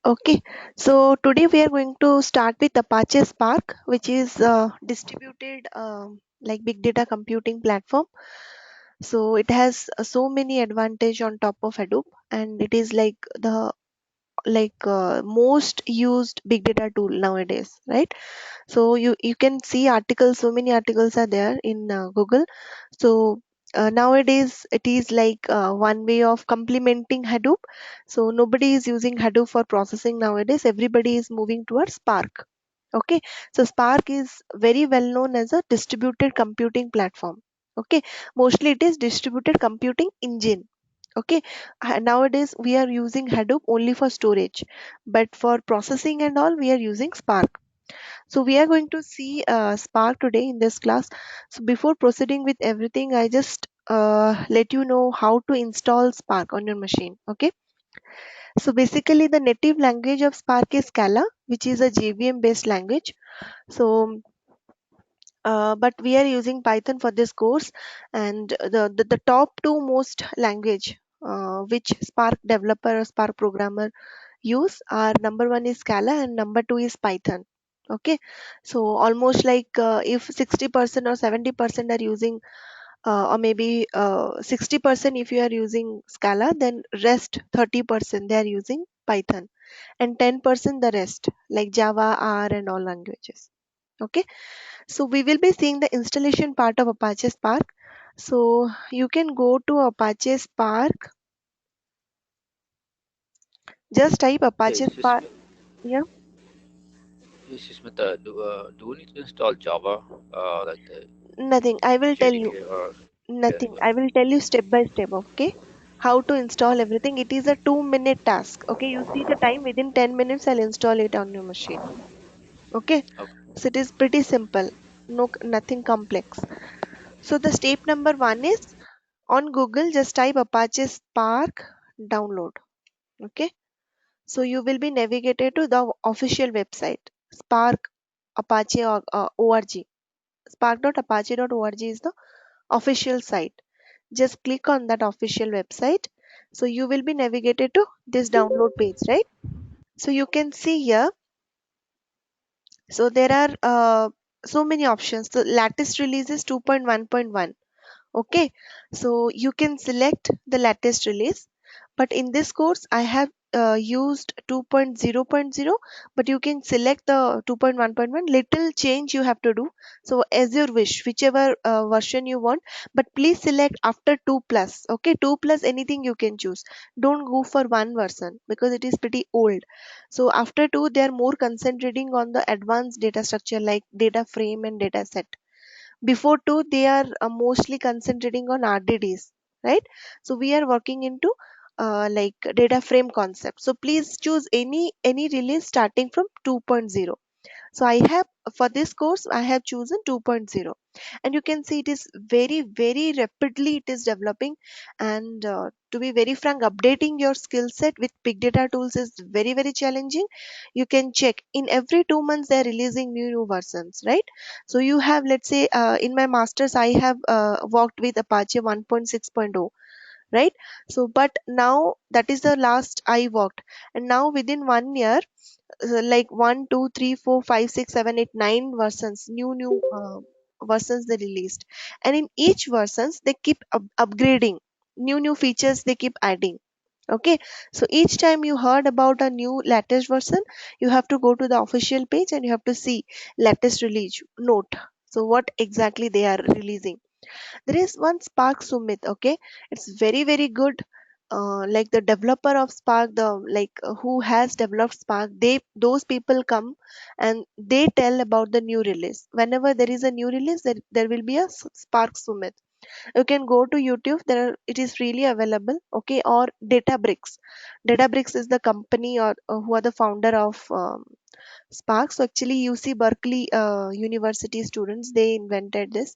Okay, so today we are going to start with Apache Spark, which is distributed like big data computing platform. So it has so many advantage on top of Hadoop, and it is like the most used big data tool nowadays, right? So you can see articles, so many articles are there in Google. So nowadays it is like one way of complementing Hadoop. So nobody is using Hadoop for processing nowadays. Everybody is moving towards Spark. Okay, so Spark is very well known as a distributed computing platform. Okay, mostly it is distributed computing engine. Okay, nowadays we are using Hadoop only for storage, but for processing and all we are using Spark. So we are going to see Spark today in this class. So before proceeding with everything, I just let you know how to install Spark on your machine. Okay. So basically, the native language of Spark is Scala, which is a JVM based language. So but we are using Python for this course, and the top two most language which Spark developer or Spark programmer use are number one is Scala and number two is Python. Okay, so almost like if 60% or 70% are using or maybe 60% if you are using Scala, then rest 30% they are using Python, and 10% the rest like Java, R, and all languages. Okay, so we will be seeing the installation part of Apache Spark. So you can go to Apache Spark, just type Yeah, Apache excuse Spark. me. Yeah, Excuse me. Do we need to install Java, like the nothing. I will tell you. JDK or yeah? Nothing. I will tell you step by step, okay? How to install everything. It is a 2 minute task. Okay, you see the time within 10 minutes, I'll install it on your machine. Okay, Okay. so it is pretty simple. No, nothing complex. So the step number one is on Google, just type Apache Spark download. Okay, so you will be navigated to the official website, Spark Apache org. Spark.apache.org is the official site. Just click on that official website. So you will be navigated to this download page, right? So you can see here. So there are so many options. The latest release is 2.1.1. Okay, so you can select the latest release, but in this course I have used 2.0.0, but you can select the 2.1.1. Little change you have to do, so as your wish, whichever version you want, but please select after 2 plus. Okay, 2 plus anything you can choose. Don't go for one version because it is pretty old. So after 2 they are more concentrating on the advanced data structure like data frame and data set. Before two they are mostly concentrating on RDDs, right? So we are working into like data frame concept, so please choose any release starting from 2.0. So I have, for this course I have chosen 2.0, and you can see it is very rapidly it is developing. And to be very frank, updating your skill set with big data tools is very challenging. You can check in every 2 months they're releasing new versions, right? So you have, let's say, in my masters I have worked with Apache 1.6.0, right? So but now that is the last I worked, and now within 1 year, like 1, 2, 3, 4, 5, 6, 7, 8, 9 versions, new versions they released, and in each versions they keep upgrading, new features they keep adding. Okay, so each time you heard about a new latest version, you have to go to the official page and you have to see latest release note. So what exactly they are releasing. There is one Spark Sumit. Okay, it's very good. Like the developer of Spark, the who has developed Spark, they, those people come and they tell about the new release. Whenever there is a new release, there will be a Spark Sumit. You can go to YouTube, there it is freely available. Okay, or Databricks is the company, or who are the founder of Spark. So actually UC Berkeley University students, they invented this.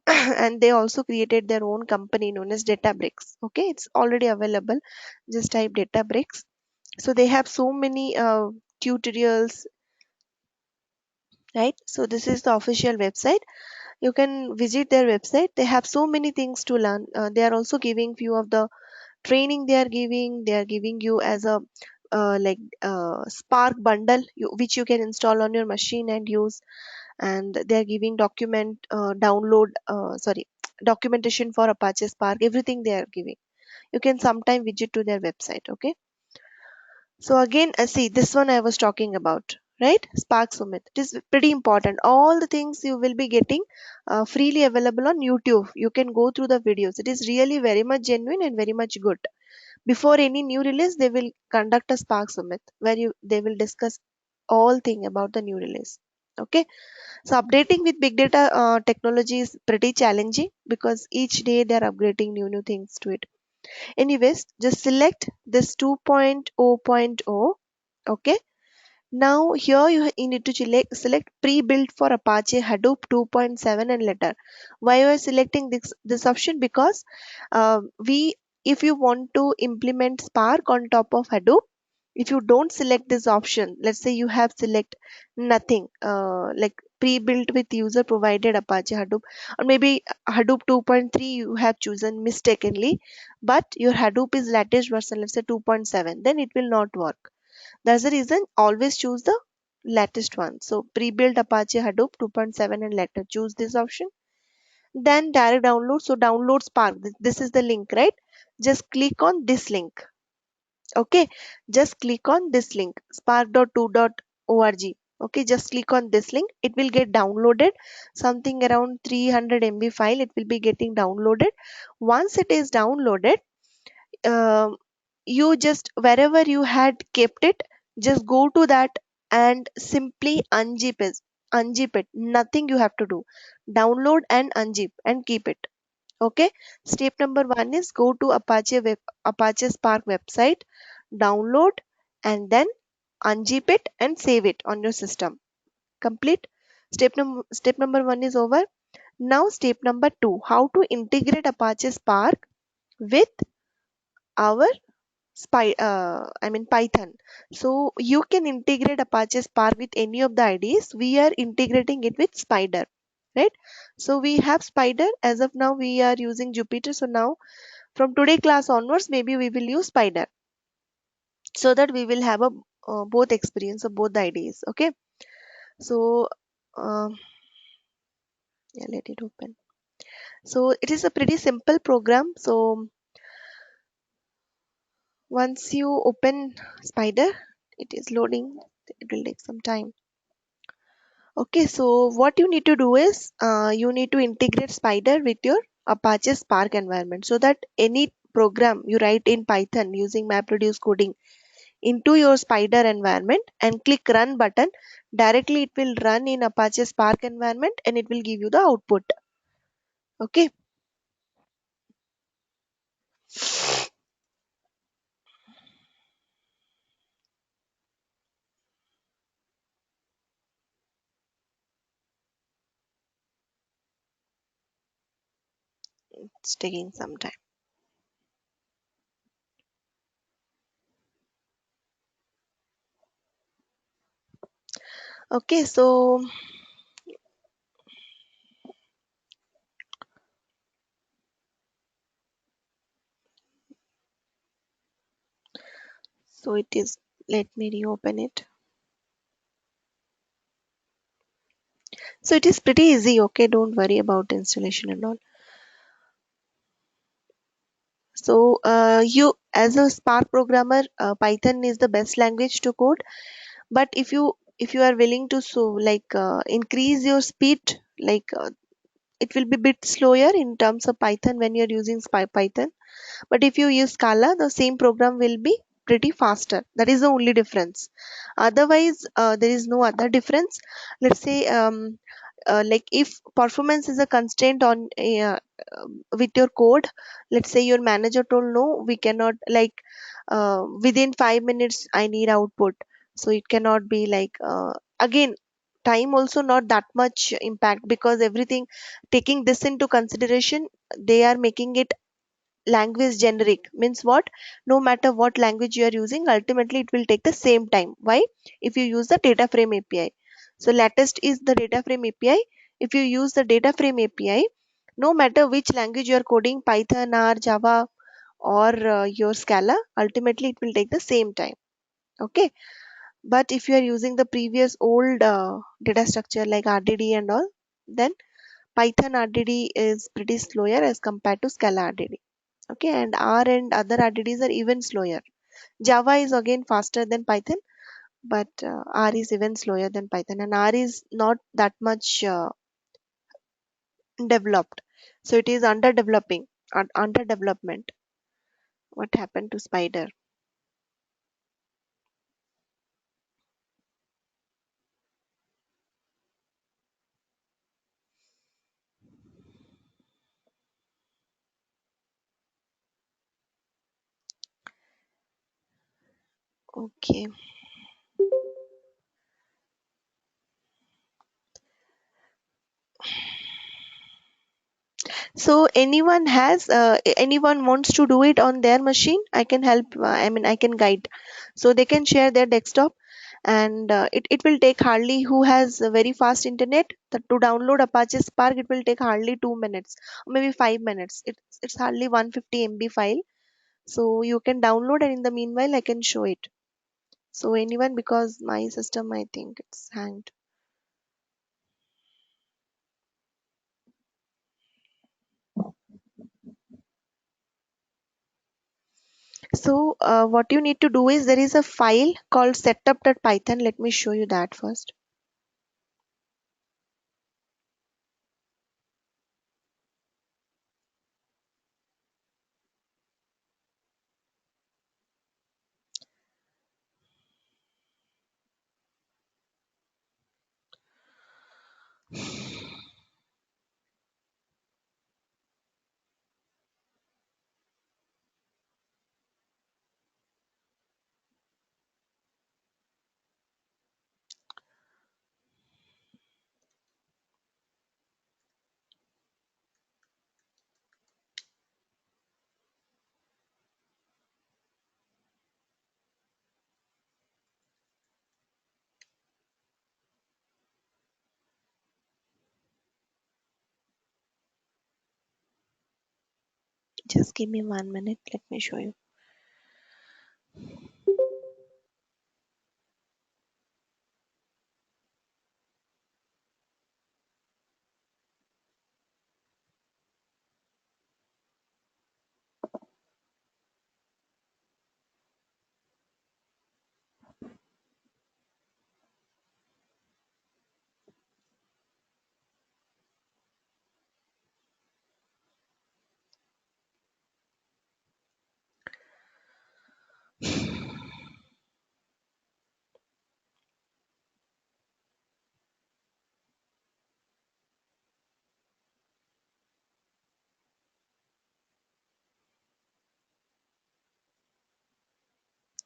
And they also created their own company known as Databricks. Okay, it's already available. Just type Databricks. So they have so many tutorials, right? So this is the official website. You can visit their website. They have so many things to learn. They are also giving few of the training they are giving. They are giving you as a Spark bundle, which you can install on your machine and use. And they are giving documentation for Apache Spark, everything they are giving. You can sometime visit to their website. Okay, so again, see this one I was talking about, right? Spark Summit. It is pretty important. All the things you will be getting freely available on YouTube. You can go through the videos. It is really very much genuine and very much good. Before any new release, they will conduct a Spark Summit where they will discuss all thing about the new release. Okay, so updating with big data technology is pretty challenging because each day they are upgrading new things to it. Anyways, just select this 2.0.0. Okay, now here you need to select pre-built for Apache Hadoop 2.7 and later. Why you are selecting this option? Because we if you want to implement Spark on top of Hadoop, if you don't select this option, let's say you have select nothing like pre-built with user provided Apache Hadoop, or maybe Hadoop 2.3 you have chosen mistakenly, but your Hadoop is latest version, let's say 2.7, then it will not work. That's the reason always choose the latest one. So pre-built Apache Hadoop 2.7 and later choose this option. Then direct download. So download Spark. This is the link, right? Just click on this link. Okay. Just click on this link, spark.2.org. Okay. Just click on this link. It will get downloaded. Something around 300 MB file. It will be getting downloaded. Once it is downloaded, um, you just wherever you had kept it, just go to that and simply unzip it. Nothing you have to do. Download and unzip and keep it. Okay, step number one is go to Apache Spark website, download, and then unzip it and save it on your system. Complete. Step number one is over. Now step number two, how to integrate Apache Spark with our Python. So you can integrate Apache Spark with any of the IDEs. We are integrating it with Spider, right? So we have Spider. As of now, we are using Jupyter. So now from today class onwards, maybe we will use Spider so that we will have a both experience of both the IDEs. Okay. So yeah, let it open. So it is a pretty simple program. So once you open Spider, it is loading. It will take some time. Okay, so what you need to do is you need to integrate Spider with your Apache Spark environment so that any program you write in Python using MapReduce coding into your Spider environment and click run button, directly it will run in Apache Spark environment and it will give you the output. Okay, it's taking some time. Okay, so it is, let me reopen it. So it is pretty easy. Okay, don't worry about installation and all. So you as a Spark programmer, Python is the best language to code. But if you are willing to increase your speed, it will be bit slower in terms of Python when you're using Python. But if you use Scala, the same program will be pretty faster. That is the only difference. Otherwise, there is no other difference. Let's say like if performance is a constraint on with your code, let's say your manager told no, we cannot within 5 minutes I need output. So it cannot be again, time also not that much impact because everything taking this into consideration, they are making it language generic. Means what? No matter what language you are using, ultimately it will take the same time. Why? If you use the data frame API. So latest is the data frame API. If you use the data frame API, no matter which language you are coding, Python, R, Java, or your Scala, ultimately it will take the same time. Okay, but if you are using the previous old data structure like RDD and all, then Python RDD is pretty slower as compared to Scala RDD. Okay, and R and other RDDs are even slower. Java is again faster than Python, but R is even slower than Python, and R is not that much developed. So it is under developing, under development. What happened to Spider? Okay. So anyone wants to do it on their machine, I can help. I mean, I can guide. So they can share their desktop, and it will take hardly who has a very fast internet to download Apache Spark. It will take hardly 2 minutes, or maybe 5 minutes. It's hardly 150 MB file. So you can download, and in the meanwhile, I can show it. So anyone, because my system, I think it's hanged. So what you need to do is there is a file called setup.python. Let me show you that first. Just give me 1 minute. Let me show you.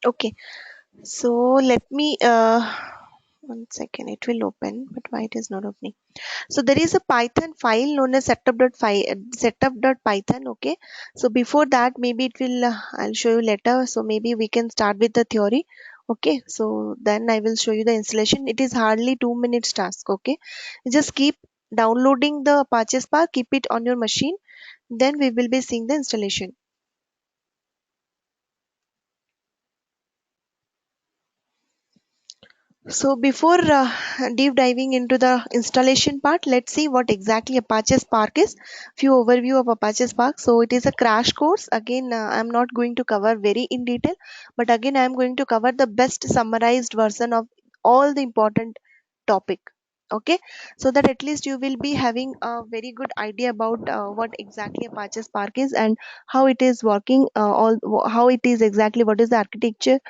Okay. So let me 1 second. It will open, but why it is not opening? So there is a Python file known as setup.python. Okay. So before that, maybe it will. I'll show you later. So maybe we can start with the theory. Okay. So then I will show you the installation. It is hardly 2 minutes task. Okay. Just keep downloading the Apache Spark. Keep it on your machine. Then we will be seeing the installation. So before deep diving into the installation part, let's see what exactly Apache Spark is. Few overview of Apache Spark. So it is a crash course. Again, I'm not going to cover very in detail, but again, I'm going to cover the best summarized version of all the important topic. Okay, so that at least you will be having a very good idea about what exactly Apache Spark is and how it is working. How it is exactly, what is the architecture,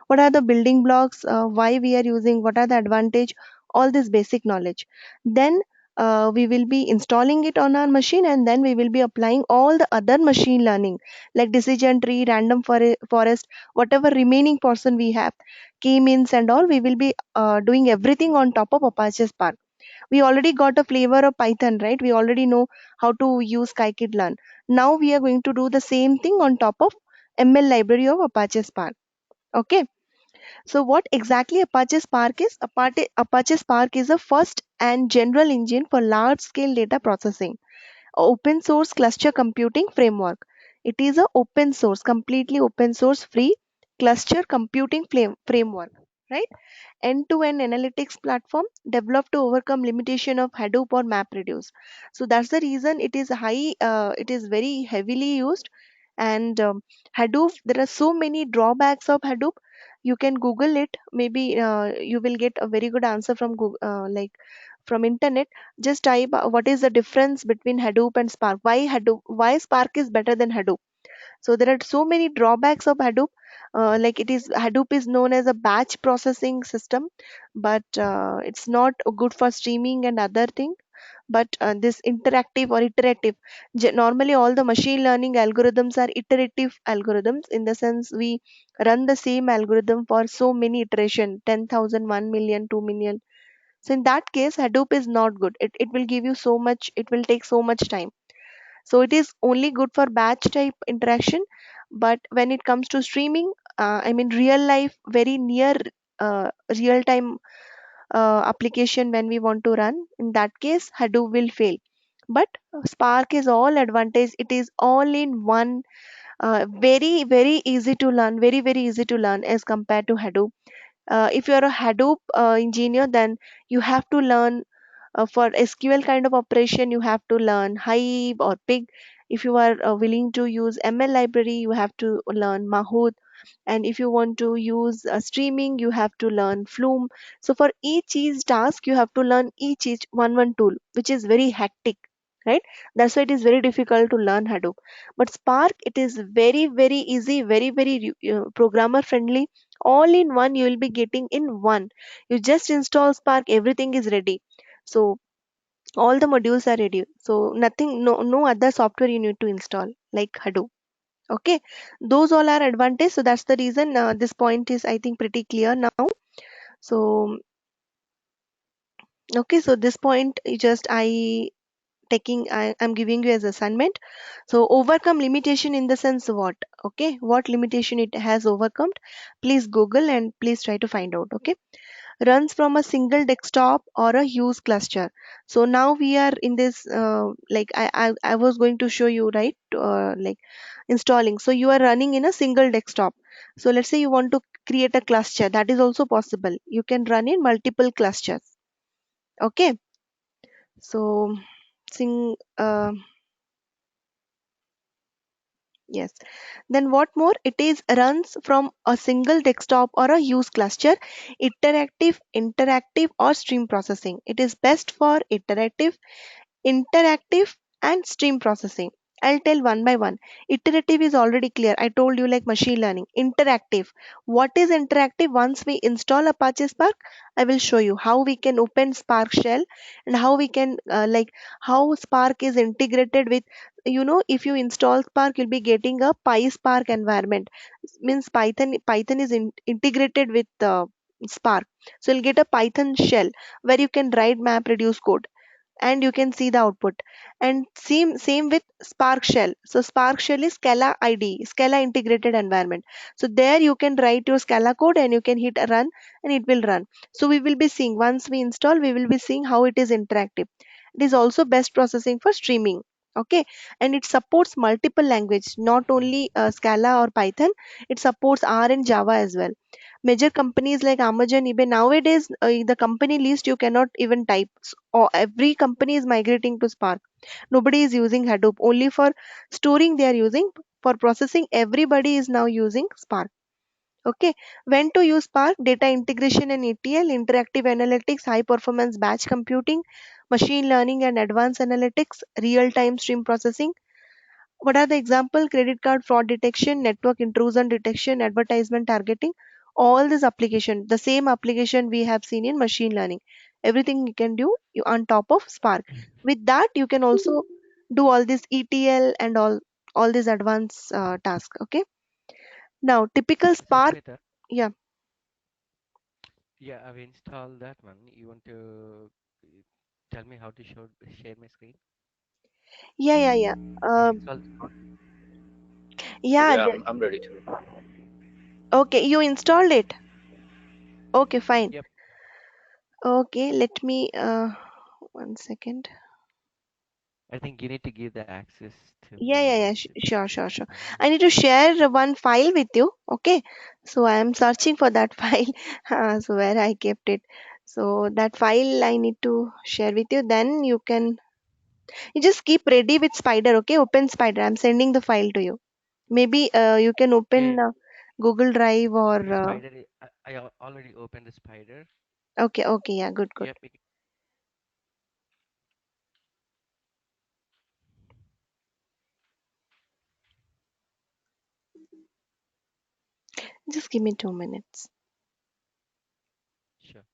what are the building blocks, why we are using, what are the advantage, all this basic knowledge. Then we will be installing it on our machine, and then we will be applying all the other machine learning like decision tree, random forest, whatever remaining portion we have, key means and all. We will be doing everything on top of Apache Spark. We already got a flavor of Python, right? We already know how to use scikit-learn. Now we are going to do the same thing on top of ML library of Apache Spark. Okay, so what exactly Apache Spark is? Apache Spark is a first and general engine for large scale data processing, a open source cluster computing framework. It is a open source, completely open source, free, cluster computing framework, right? End-to-end analytics platform developed to overcome limitation of Hadoop or MapReduce. So that's the reason it is it is very heavily used. And Hadoop, there are so many drawbacks of Hadoop. You can Google it. Maybe you will get a very good answer from Google, like from internet. Just type what is the difference between Hadoop and Spark. Why Spark is better than Hadoop. So there are so many drawbacks of Hadoop. Like it is Hadoop is known as a batch processing system, but it's not good for streaming and other thing. But this interactive or iterative, normally all the machine learning algorithms are iterative algorithms, in the sense we run the same algorithm for so many iteration, 10,000, 1 million, 2 million. So in that case, Hadoop is not good. It will give you so much, it will take so much time. So it is only good for batch type interaction. But when it comes to streaming, I mean real life, very near real time application, when we want to run, in that case Hadoop will fail. But Spark is all advantage. It is all in one, very very easy to learn, very very easy to learn as compared to Hadoop. If you are a Hadoop engineer, then you have to learn for SQL kind of operation, you have to learn Hive or Pig. If you are willing to use ML library, you have to learn Mahout. And if you want to use streaming, you have to learn Flume. So for each task, you have to learn each one tool, which is very hectic, right? That's why it is very difficult to learn Hadoop. But Spark, it is very very easy, very very programmer friendly. All in one, you will be getting in one. You just install Spark, everything is ready. So all the modules are ready. So nothing, no other software you need to install like Hadoop. Okay, those all are advantage. So that's the reason this point is, I think, pretty clear now. So okay, so this point is just I'm giving you as assignment. So overcome limitation in the sense what? Okay, what limitation it has overcome? Please Google and please try to find out. Okay, runs from a single desktop or a huge cluster. So now we are in this like I was going to show you, right? Like installing. So you are running in a single desktop. So let's say you want to create a cluster, that is also possible. You can run in multiple clusters. Okay, so sing yes. Then what more? It is runs from a single desktop or a huge cluster, interactive or stream processing. It is best for interactive and stream processing. I'll tell one by one. Iterative is already clear. I told you, like machine learning. Interactive. What is interactive? Once we install Apache Spark, I will show you how we can open Spark shell, and how we can like how Spark is integrated with, if you install Spark, you'll be getting a PySpark environment. Means Python is integrated with Spark. So you'll get a Python shell where you can write map reduce code, and you can see the output. And same with Spark shell. So Spark shell is Scala IDE, Scala integrated environment. So there you can write your Scala code and you can hit a run, and it will run. So we will be seeing, once we install, we will be seeing how it is interactive. It is also best processing for streaming. Okay, and it supports multiple language, not only Scala or Python. It supports R and Java as well. Major companies like Amazon, eBay, nowadays the company list you cannot even type. Or every company is migrating to Spark. Nobody is using Hadoop. Only for storing they are using. For processing, everybody is now using Spark. Okay, when to use Spark? Data integration and ETL, interactive analytics, high performance batch computing, machine learning and advanced analytics, real time stream processing. What are the example? Credit card fraud detection, network intrusion detection, advertisement targeting. All this application, the same application we have seen in machine learning. Everything you can do you on top of Spark. With that, you can also do all this ETL and all these advanced tasks. Okay. Now, typical So Spark. Shweta, Yeah, yeah, I've installed that one. You want to tell me how to share my screen? yeah. I've Um, installed Spark. yeah. Yeah, I'm ready to. Okay, you installed it. Okay, fine. Yep. Okay, let me. One second. I think you need to give the access to Yeah, yeah, me yeah. to Sure, sure, sure. find I it. need to share one file with you. Okay. So I am searching for that file. So where I kept it. So that file I need to share with you. Then you just keep ready with Spider. Okay. Open Spider. I'm sending the file to you. Maybe you can Yeah, open Google Drive or. the spider. I already opened the spider. Okay, okay. Yeah, good, good. Yep. Just give me 2 minutes. Sure.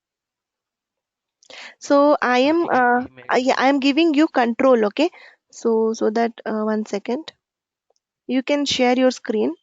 So I am, You can email yeah, me. I am giving you control. Okay. So that 1 second, you can share your screen.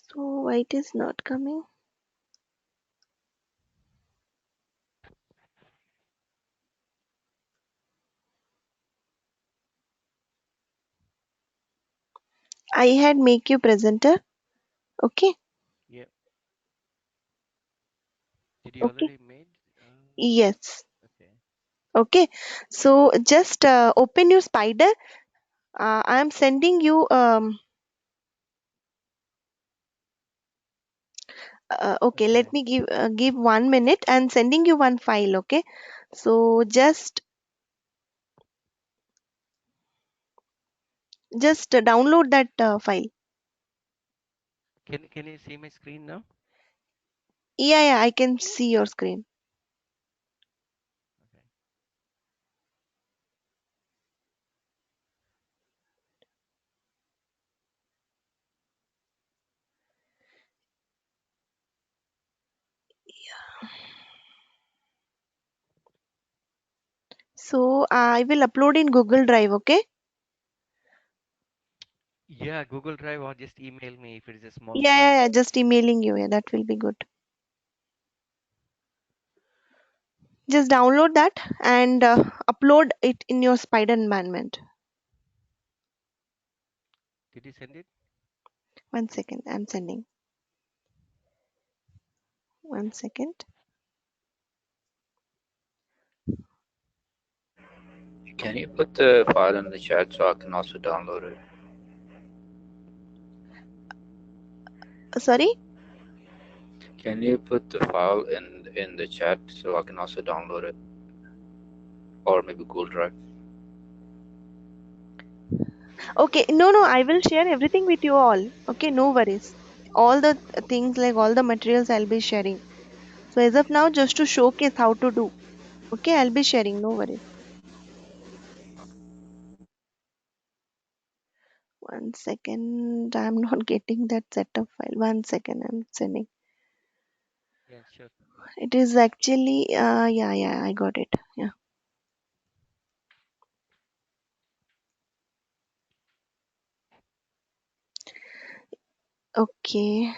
So why it is not coming? I had make you presenter. Okay. Yep. Did you Okay. already made? Yes. Okay. Okay. So just open your spider. I am sending you. Okay. Let Okay. me give 1 minute and sending you one file. Okay. So just download that file. Can you see my screen now? Yeah, yeah. I can see your screen. Okay. So I will upload in Google Drive. Okay. Yeah, Google Drive or just email me if it is a small Yeah, yeah, file. yeah. Just emailing you. Yeah, that will be good. Just download that and upload it in your spider environment. Did you send it? 1 second. I'm sending. 1 second. Can you put the file in the chat so I can also download it? Sorry. Can you put the file in the chat so I can also download it, or maybe Google Drive? Okay, no, no, I will share everything with you all. Okay, no worries. All the things like all the materials I'll be sharing. So as of now, just to showcase how to do. Okay, I'll be sharing, no worries. 1 second, I'm not getting that setup file. 1 second, I'm sending. Yeah, sure. It is actually, yeah, yeah, I got it. Yeah, okay.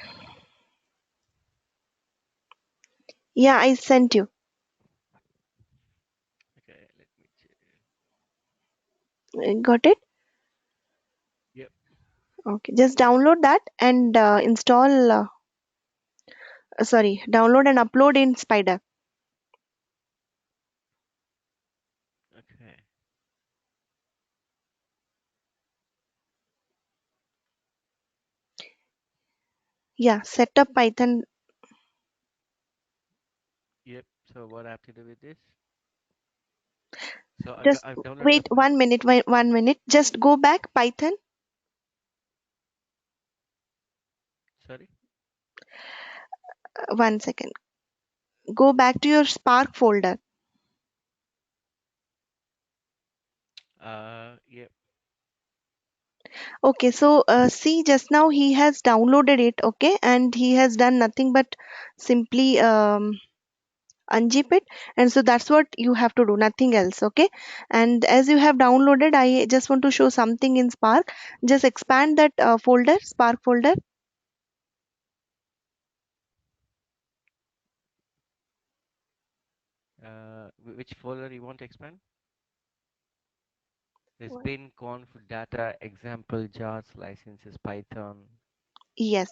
Yeah, I sent you. Okay, let me check. Got it? Yep. Okay, just download that and install, sorry, download and upload in Spider. Okay. Yeah, set up Python. Yep. So what I have to do with this? So Just I've downloaded the wait file. 1 minute, 1 minute. Just go back Python. Sorry. 1 second. Go back to your Spark folder. Yep. Okay, so see, just now he has downloaded it. Okay, and he has done nothing but simply unzip it, and so that's what you have to do, nothing else. Okay, and as you have downloaded, I just want to show something in Spark. Just expand that folder, Spark folder. Which folder you want to expand? There's What? bin, conf, data, example, jars, licenses, Python. Yes,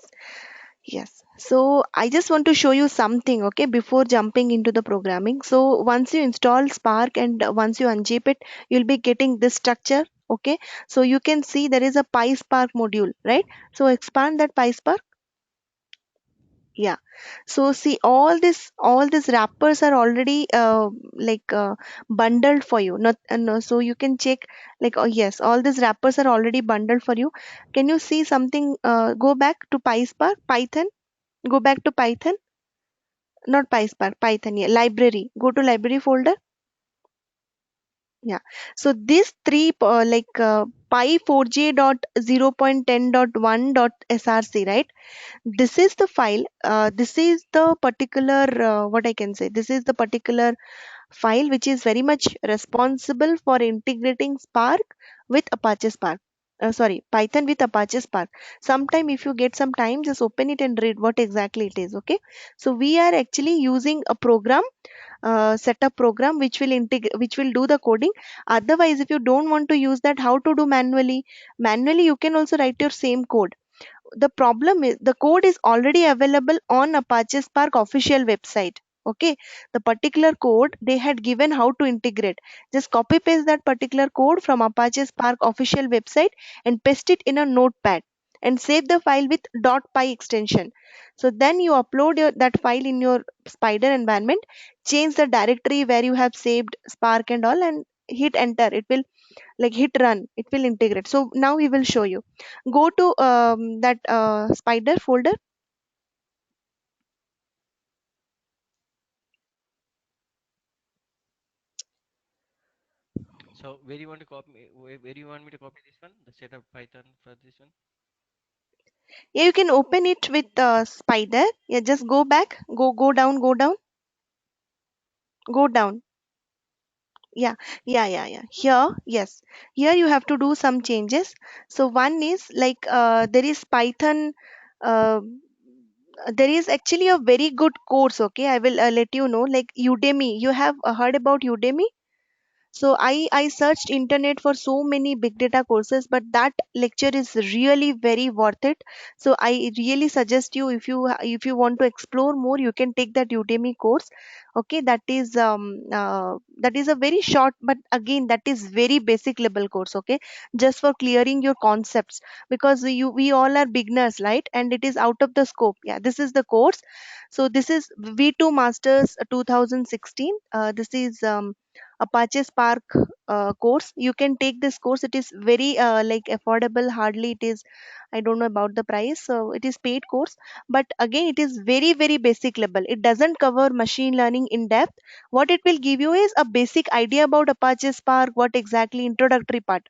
yes. So I just want to show you something, okay, before jumping into the programming. So once you install Spark and once you unzip it, you'll be getting this structure, okay. So you can see there is a PySpark module, right? So expand that PySpark. Yeah. So see all these wrappers are already like bundled for you. Not no, so you can check like, oh yes, all these wrappers are already bundled for you. Can you see something? Go back to PySpark, Python. Go back to Python, not PySpark, Python. Yeah, library. Go to library folder. Yeah. So these three py4j.0.10.1.src, right? This is the file. This is the particular what I can say. This is the particular file which is very much responsible for integrating Spark with Apache Spark. Sorry, Python with Apache Spark. Sometime if you get some time, just open it and read what exactly it is. Okay. So we are actually using a program, set up program which will integrate, which will do the coding. Otherwise, if you don't want to use that, how to do manually you can also write your same code. The problem is the code is already available on Apache Spark official website. Okay, the particular code they had given how to integrate. Just copy paste that particular code from Apache Spark official website and paste it in a notepad and save the file with .py extension. So then you upload that file in your Spider environment, change the directory where you have saved Spark and all, and hit enter. It will like hit run, it will integrate. So now we will show you. Go to that Spider folder. So where do you want to copy? Where do you want me to copy this one? The setup Python for this one. Yeah, you can open it with Spider. Yeah, just go back, go down, go down, go down. Yeah, yeah. Here, yes, here you have to do some changes. So one is like there is Python. uh, there is actually a very good course, okay, I will let you know, like Udemy. You have heard about Udemy? So I searched internet for so many big data courses, but that lecture is really very worth it. So I really suggest you, if you want to explore more, you can take that Udemy course. Okay, that is a very short, but again that is very basic level course. Okay, just for clearing your concepts, because we all are beginners, right? And it is out of the scope. Yeah, this is the course. So this is V2 Masters 2016. This is Apache Spark course. You can take this course. It is very like affordable. Hardly it is. I don't know about the price. So it is paid course, but again it is very basic level. It doesn't cover machine learning in depth. What it will give you is a basic idea about Apache Spark. What exactly introductory part.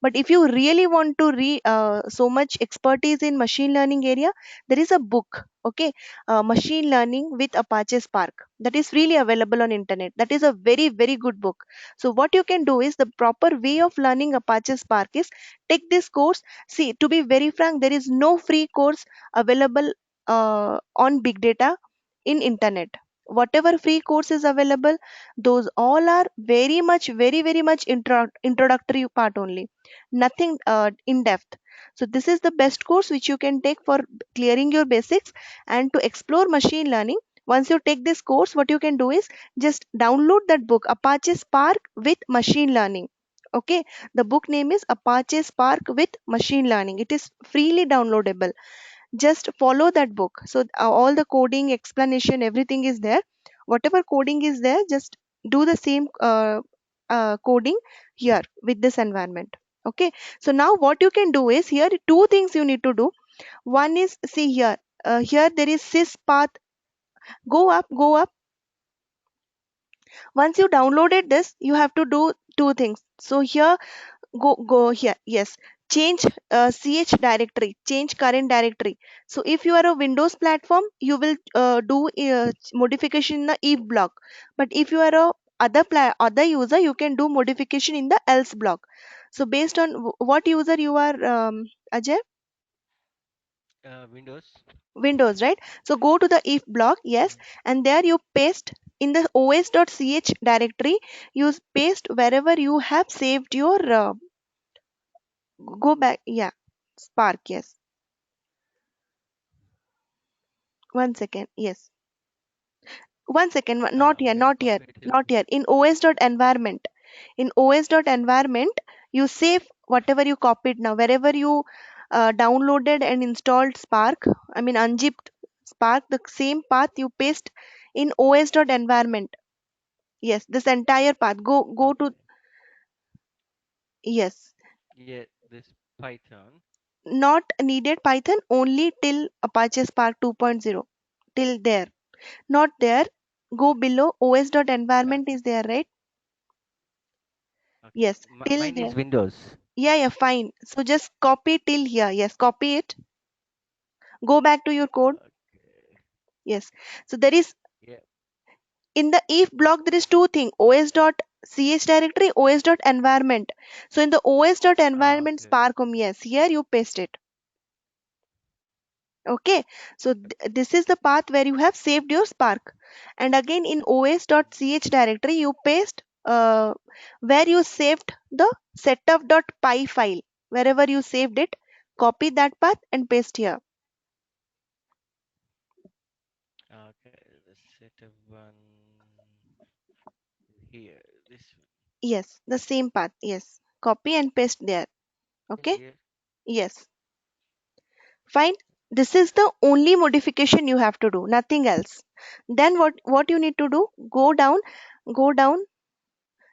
But if you really want to so much expertise in machine learning area, there is a book, okay, Machine Learning with Apache Spark, that is freely available on internet. That is a very good book. So what you can do is, the proper way of learning Apache Spark is take this course. See, to be very frank, there is no free course available on big data in internet. Whatever free course is available, those all are very much introductory part only, nothing in depth. So this is the best course which you can take for clearing your basics and to explore machine learning. Once you take this course, what you can do is just download that book, Apache Spark with Machine Learning. Okay, the book name is Apache Spark with Machine Learning. It is freely downloadable. Just follow that book. So all the coding explanation, everything is there. Whatever coding is there, just do the same coding here with this environment. Okay, so now what you can do is, here two things you need to do. One is, see here, here there is sys path. Go up. Once you downloaded this, you have to do two things. So here, go here, yes, change ch directory, change current directory. So if you are a Windows platform, you will do modification in the if block. But if you are a other user, you can do modification in the else block. So based on what user you are, Ajay? Windows. Windows, right? So go to the if block, yes, Mm. and there you paste in the os.ch directory, you paste wherever you have saved your go back, yeah, Spark, yes. One second, yes. One second, not I'm here, going to not here, copy it not to. here. In os.environment, in os.environment, you save whatever you copied now. Wherever you downloaded and installed Spark, I mean unzipped Spark, the same path you paste in os.environment. Yes, this entire path. Go to, Okay. yes. Yeah, this Python. Not needed Python, only till Apache Spark 2.0. Till there. Not there. Go below os.environment Okay. is there, right? Okay. Yes, till Mine is there. Windows. Yeah, yeah, fine. So just copy till here. Yes, copy it. Go back to your code. Okay. Yes. So there is, Yeah. in the if block there is two things, os.ch directory, os.environment. So in the os.environment Okay. Spark yes, here you paste it. Okay. So this is the path where you have saved your Spark. And again in os.ch directory, you paste where you saved the setup.py file. Wherever you saved it, copy that path and paste here. Okay. The setup one here. This one. Yes, the same path. Yes. Copy and paste there. Okay. Here. Yes. Fine. This is the only modification you have to do, nothing else. Then what you need to do? Go down.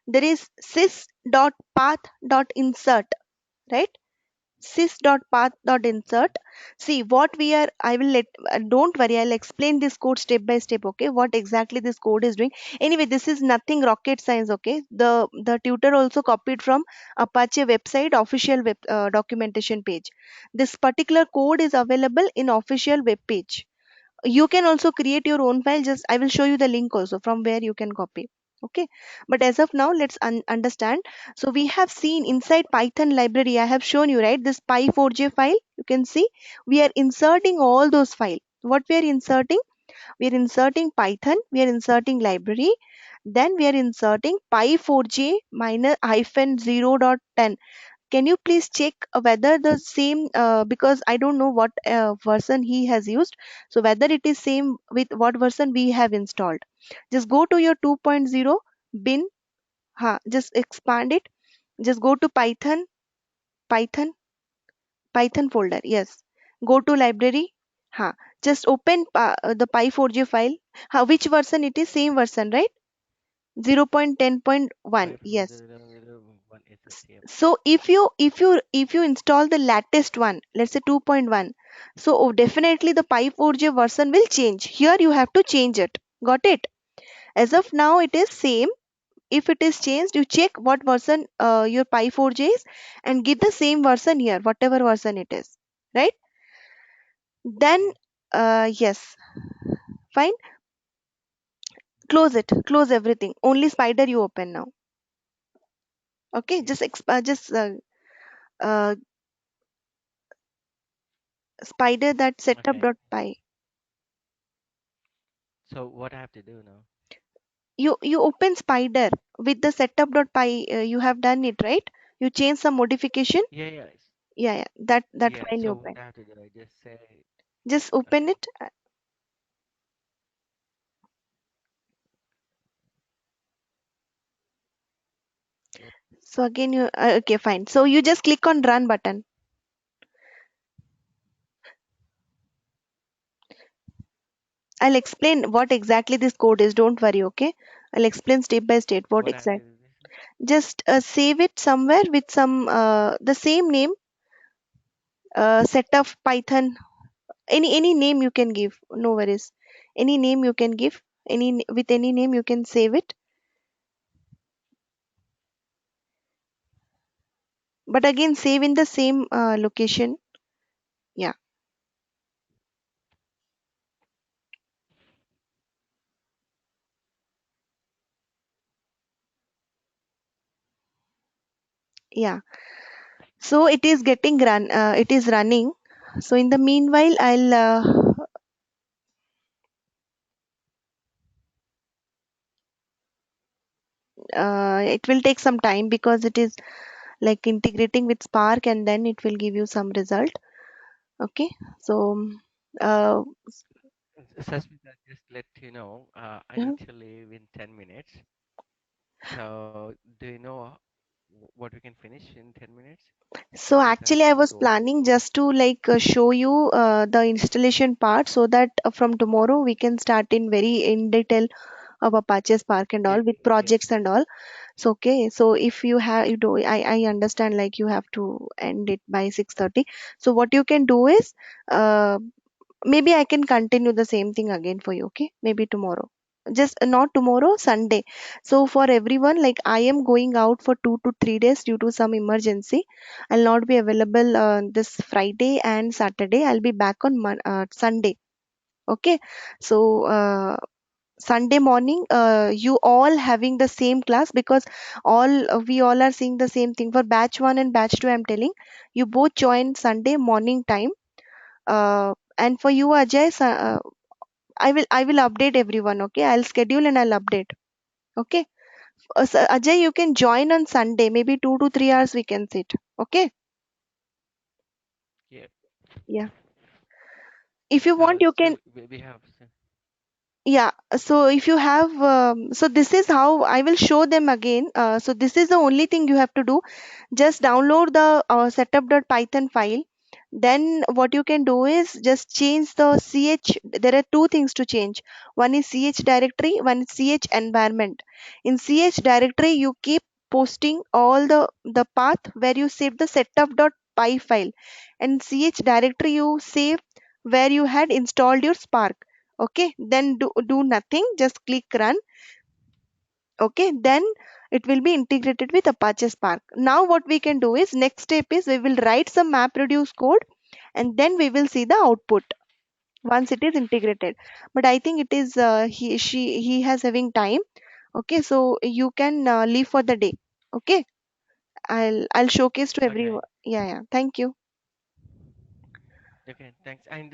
There is sys.path.insert, right? Sys.path.insert. See what we are, I will let, don't worry, I'll explain this code step by step, okay? What exactly this code is doing. Anyway, this is nothing rocket science, okay? The tutor also copied from Apache website official web documentation page. This particular code is available in official web page. You can also create your own file, just I will show you the link also from where you can copy. Okay, but as of now let's understand. So we have seen inside Python library, I have shown you, right, this py4j file. You can see we are inserting all those files. What we are inserting? We are inserting Python, we are inserting library, then we are inserting py4j minus hyphen 0.10. Can you please check whether the same, because I don't know what version he has used, so whether it is same with what version we have installed. Just go to your 2.0 bin, just expand it, just go to python python folder, yes. Go to library, ha, just open the py4j file. Which version it is? Same version, right? 0.10.1, Five four yes. zero zero one is it? Yep. So if you install the latest one, let's say 2.1, so definitely the pi4j version will change. Here you have to change it. Got it? As of now it is same. If it is changed, you check what version your pi4j is and give the same version here, whatever version it is, right? Then Okay. yes, fine. Close it, close everything, only spider you open now. Okay, Yep. just uh, spider that Okay. setup.py. So what I have to do now? You open spider with the setup.py, you have done it, right? You change some modification. Yeah, yeah, Yeah, yeah, that yeah. file you So open. what I have to do? I just say, Just open okay. it. Yep. So again you okay, fine, so you just click on run button. I'll explain what exactly this code is, don't worry, okay? I'll explain step by step what What I have to exact. do? This. Just save it somewhere with some the same name, setup python, any name you can give, no worries. Any name you can give, with any name you can save it, but again save in the same location. Yeah, yeah. So it is getting run, it is running. So in the meanwhile I'll it will take some time because it is like integrating with Spark, and then it will give you some result. Okay, so uh, Sasmita, just let you know, I uh, need to leave in 10 minutes. So, do you know what we can finish in 10 minutes? so Since I have actually to I go was to office. planning just to like show you the installation part, so that from tomorrow we can start in detail of Apache Spark and Yeah, all with yeah, projects and all. So okay, so if you have you do I understand like you have to end it by 6:30. So what you can do is uh, maybe I can continue the same thing again for you. Okay, maybe tomorrow, just not tomorrow, Sunday. So for everyone, like I am going out for 2 to 3 days due to some emergency. I'll not be available this Friday and Saturday. I'll be back on Sunday. Okay, so Sunday morning, you all having the same class, because we all are seeing the same thing for batch 1 and batch 2. I'm telling you, both join Sunday morning time. And for you, Ajay, I will update everyone. Okay, I'll schedule and I'll update. Okay, so Ajay, you can join on Sunday. Maybe 2 to 3 hours we can sit. Okay, yeah. yeah. If you want, So you can. still we have. Yeah, so if you have, so this is how I will show them again. So this is the only thing you have to do. Just download the setup.python file. Then what you can do is just change the ch. There are two things to change. One is ch directory, one is ch environment. In ch directory, you keep posting all the path where you save the setup.py file, and ch directory you save where you had installed your Spark. Okay, then do nothing, just click run. Okay, then it will be integrated with Apache Spark. Now what we can do is, next step is we will write some map reduce code, and then we will see the output once it is integrated. But I think it is he has having time. Okay, so you can leave for the day. Okay, I'll showcase to Okay, everyone. Yeah, yeah, thank you. okay, thanks. And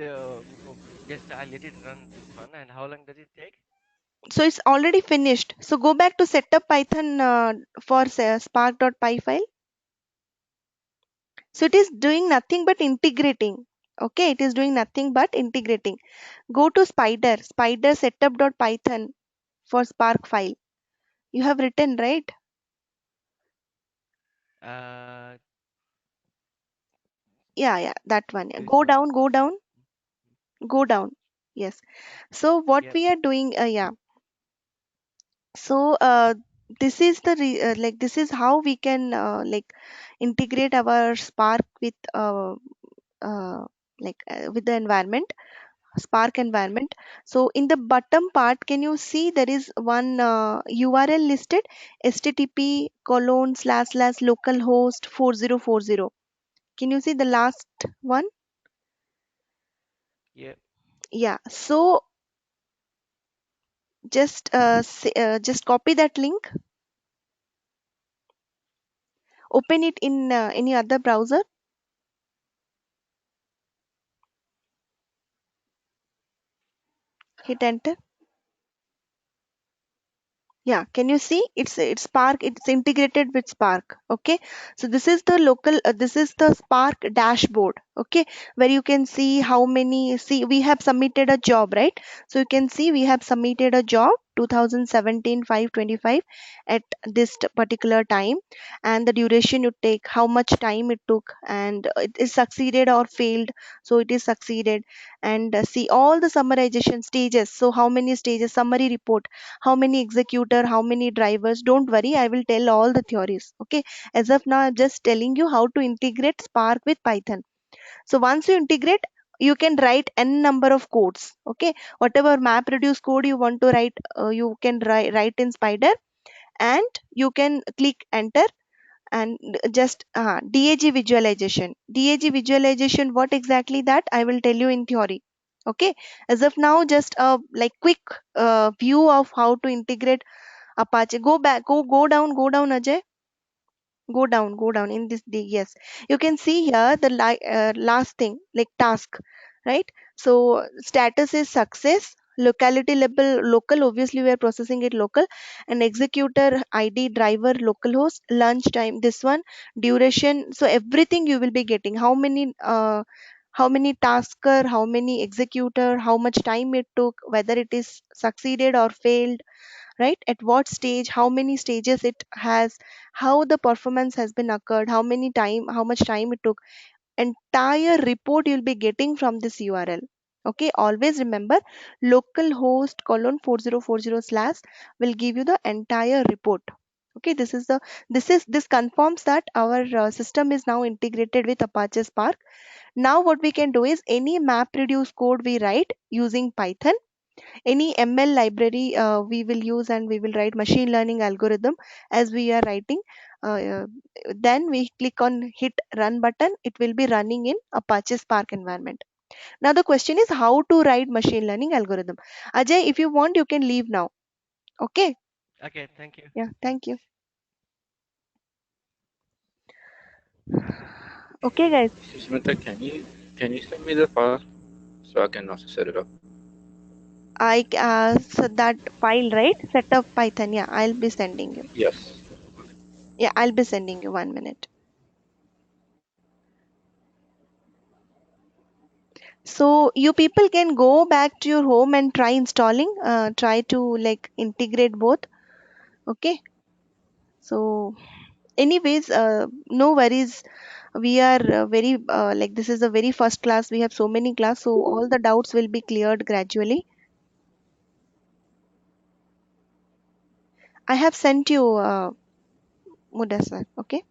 just I let it run this one. And how long does it take? So it's already finished, so go back to setup python for spark.py file. So it is doing nothing but integrating. Okay, it is doing nothing but integrating. Go to spider setup.python for Spark file. You have written, right? Uh, Yeah, yeah, that one. Yeah. this one. Go down. Yes. So what Yep. we are doing, yeah. So this is like this is how we can like integrate our Spark uh, with the environment. Spark environment. So in the bottom part, can you see there is one URL listed, http colon slash slash localhost 4040. Can you see the last one? Yep. Yeah. So just copy that link, open it in any other browser, hit enter. Yeah, can you see it's Spark, it's integrated with Spark. Okay, so this is the this is the Spark dashboard. Okay, where you can see how many, see we have submitted a job, right? So you can see we have submitted a job 2017 525 at this particular time, and the duration you take, how much time it took, and it is succeeded or failed. So it is succeeded. And see all the summarization stages. So how many stages, summary report, how many executor, how many drivers. Don't worry, I will tell all the theories. Okay, as of now I'm just telling you how to integrate Spark with Python. So once you integrate, you can write n number of codes. Okay, whatever map reduce code you want to write, you can write in Spider, and you can click enter. And just dag visualization, what exactly that I will tell you in theory. Okay, as of now, just a like quick view of how to integrate Apache. Go back, go down, Ajay. Go down in this yes. You can see here the last thing, like task, right? So status is success. locality level local, obviously we are processing it local, and executor ID, driver, localhost, lunch time, this one, duration. So everything you will be getting, how many tasker, how many executor, how much time it took, whether it is succeeded or failed, right, at what stage, how many stages it has, how the performance has been occurred, how much time it took, entire report you'll be getting from this URL. Okay, always remember localhost colon 4040 slash will give you the entire report. Okay, this confirms that our system is now integrated with Apache Spark. Now what we can do is any map reduce code we write using Python, any ML library we will use, and we will write machine learning algorithm as we are writing. Uh, then we click on hit run button, it will be running in Apache Spark environment. Now the question is how to write machine learning algorithm. Ajay, if you want, you can leave now. Okay. Okay, thank you. Yeah, thank Thanks. you. Okay guys, Smita, can you send me the file so I can also set it up? so that file, right, setup Python, yeah, I'll be sending you. Yes. Yeah, I'll be sending you 1 minute. So you people can go back to your home and try installing, try to like integrate both. Okay. So anyways, no worries. We are very like this is a very first class. We have so many class, so all the doubts will be cleared gradually. I have sent you Mudassar. Okay.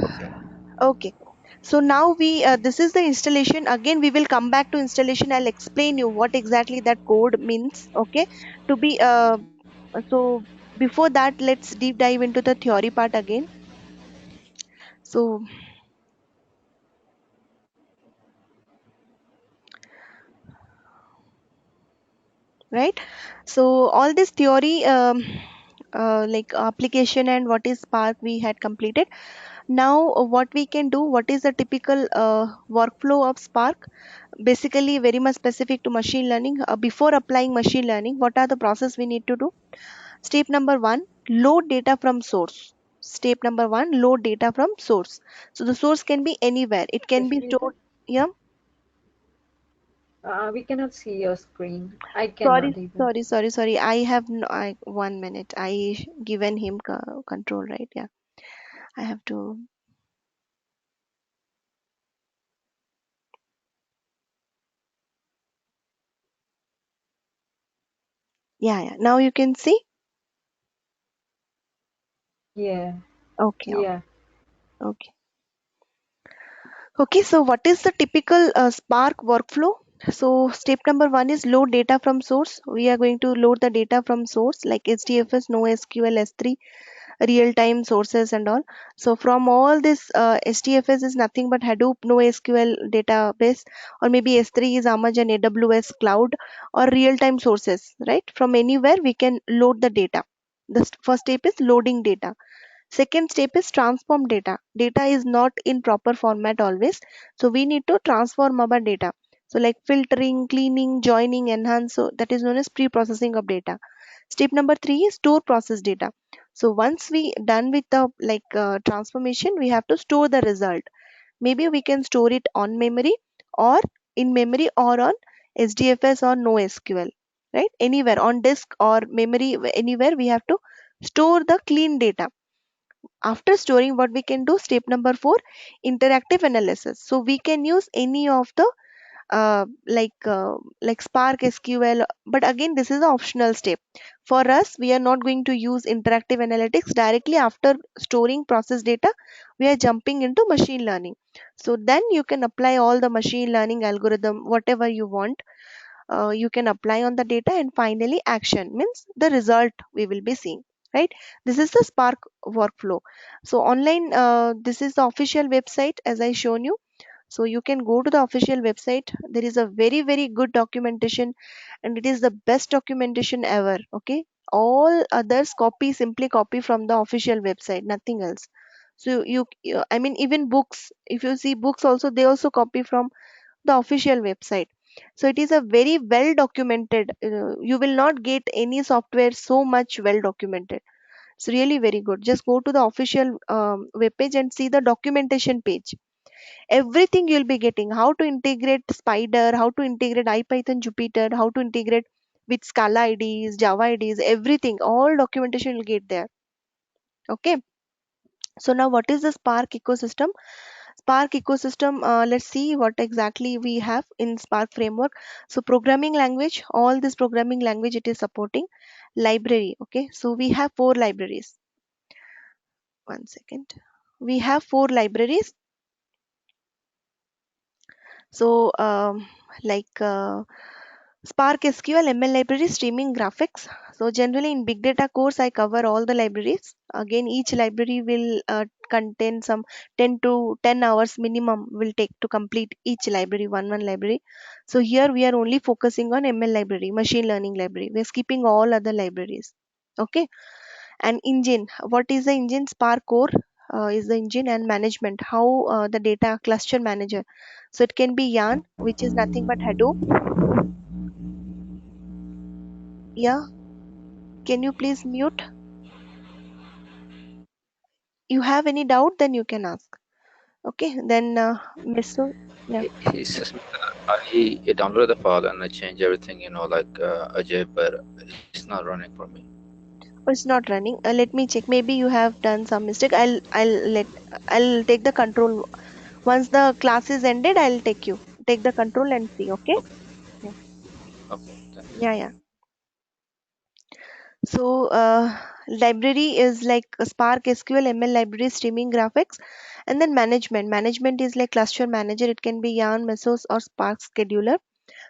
Okay. Okay. So now this is the installation. Again, we will come back to installation. I'll explain you what exactly that code means. Okay. To be so before that, let's deep dive into the theory part again. So right. So all this theory, like application and what is Spark, we had completed. Now, what we can do, what is the typical workflow of Spark? Basically, very much specific to machine learning. Before applying machine learning, what are the process we need to do? Step number one, load data from source. Step number one, load data from source. So the source can be anywhere. It Okay, can be Smita, stored. Yeah. we cannot see your screen. I cannot even. Sorry. I have no, 1 minute. Given him control, right? Yeah. I have to. Yeah. Now you can see. Yeah, Okay. yeah. Okay. Okay, so what is the typical Spark workflow? So step number one is load data from source. We are going to load the data from source like HDFS, NoSQL, S3, real-time sources and all. So from all this, HDFS is nothing but Hadoop, NoSQL database, or maybe S3 is Amazon AWS cloud, or real-time sources, right? From anywhere we can load the data. The first step is loading data. Second step is transform data. Data is not in proper format always. So we need to transform our data. So like filtering, cleaning, joining, enhance. So that is known as pre-processing of data. Step number three is store process data. So once we done with the transformation, we have to store the result. Maybe we can store it on memory, or in memory, or on SDFS or NoSQL, right? Anywhere on disk or memory, anywhere we have to store the clean data. After storing, what we can do, step number four, interactive analysis. So we can use any of the like Spark SQL, but again this is an optional step. For us, we are not going to use interactive analytics directly. After storing process data, we are jumping into machine learning. So then you can apply all the machine learning algorithm, whatever you want. You can apply on the data, and finally action means the result we will be seeing, right? This is the Spark workflow. So online, this is the official website as I shown you. So you can go to the official website. There is a very good documentation, and it is the best documentation ever. Okay, all others simply copy from the official website, nothing else. So I mean, even books, if you see books also, they also copy from the official website. So it is a very well documented. You will not get any software so much well documented. It's really very good. Just go to the official web page and see the documentation page. Everything you'll be getting: how to integrate Spider, how to integrate IPython Jupyter, how to integrate with Scala IDs, Java IDs, everything. All documentation you'll get there. Okay. So now what is the Spark ecosystem? Spark ecosystem, let's see what exactly we have in Spark framework. So programming language, all this programming language it is supporting. Library, okay. So we have four libraries. One second. We have four libraries. So like Spark SQL, ML library, streaming graphics. So generally in big data course, I cover all the libraries. Again, each library will contain some 10 to 10 hours minimum will take to complete each library, one library. So here we are only focusing on ML library, machine learning library. We're skipping all other libraries. Okay. And engine, what is the engine? Spark core is the engine. And management, how the data cluster manager. So it can be Yarn, which is nothing but Hadoop. Yeah, can you please mute? You have any doubt, then you can ask. Okay, then Mr. Yeah, He says I downloaded the file and I changed everything, like Ajay, but it's not running for me. oh, it's not running. Let me check. Maybe you have done some mistake. I'll take the control. Once the class is ended, I'll take the control and see. Okay. Okay, Yeah, okay, thanks. yeah. So library is like a Spark SQL, ML library, streaming graphics, and then management. Management is like cluster manager. It can be Yarn, Mesos, or Spark scheduler.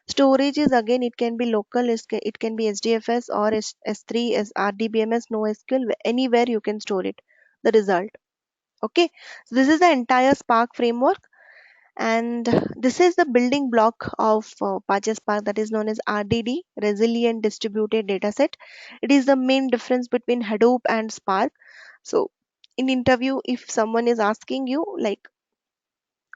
Storage is again it can be local, it can be SDFS or S3 as RDBMS, NoSQL, anywhere you can store it, the result. Okay, so this is the entire Spark framework, and this is the building block of Apache Spark, that is known as RDD, Resilient Distributed Dataset. It is the main difference between Hadoop and Spark. So in interview, if someone is asking you like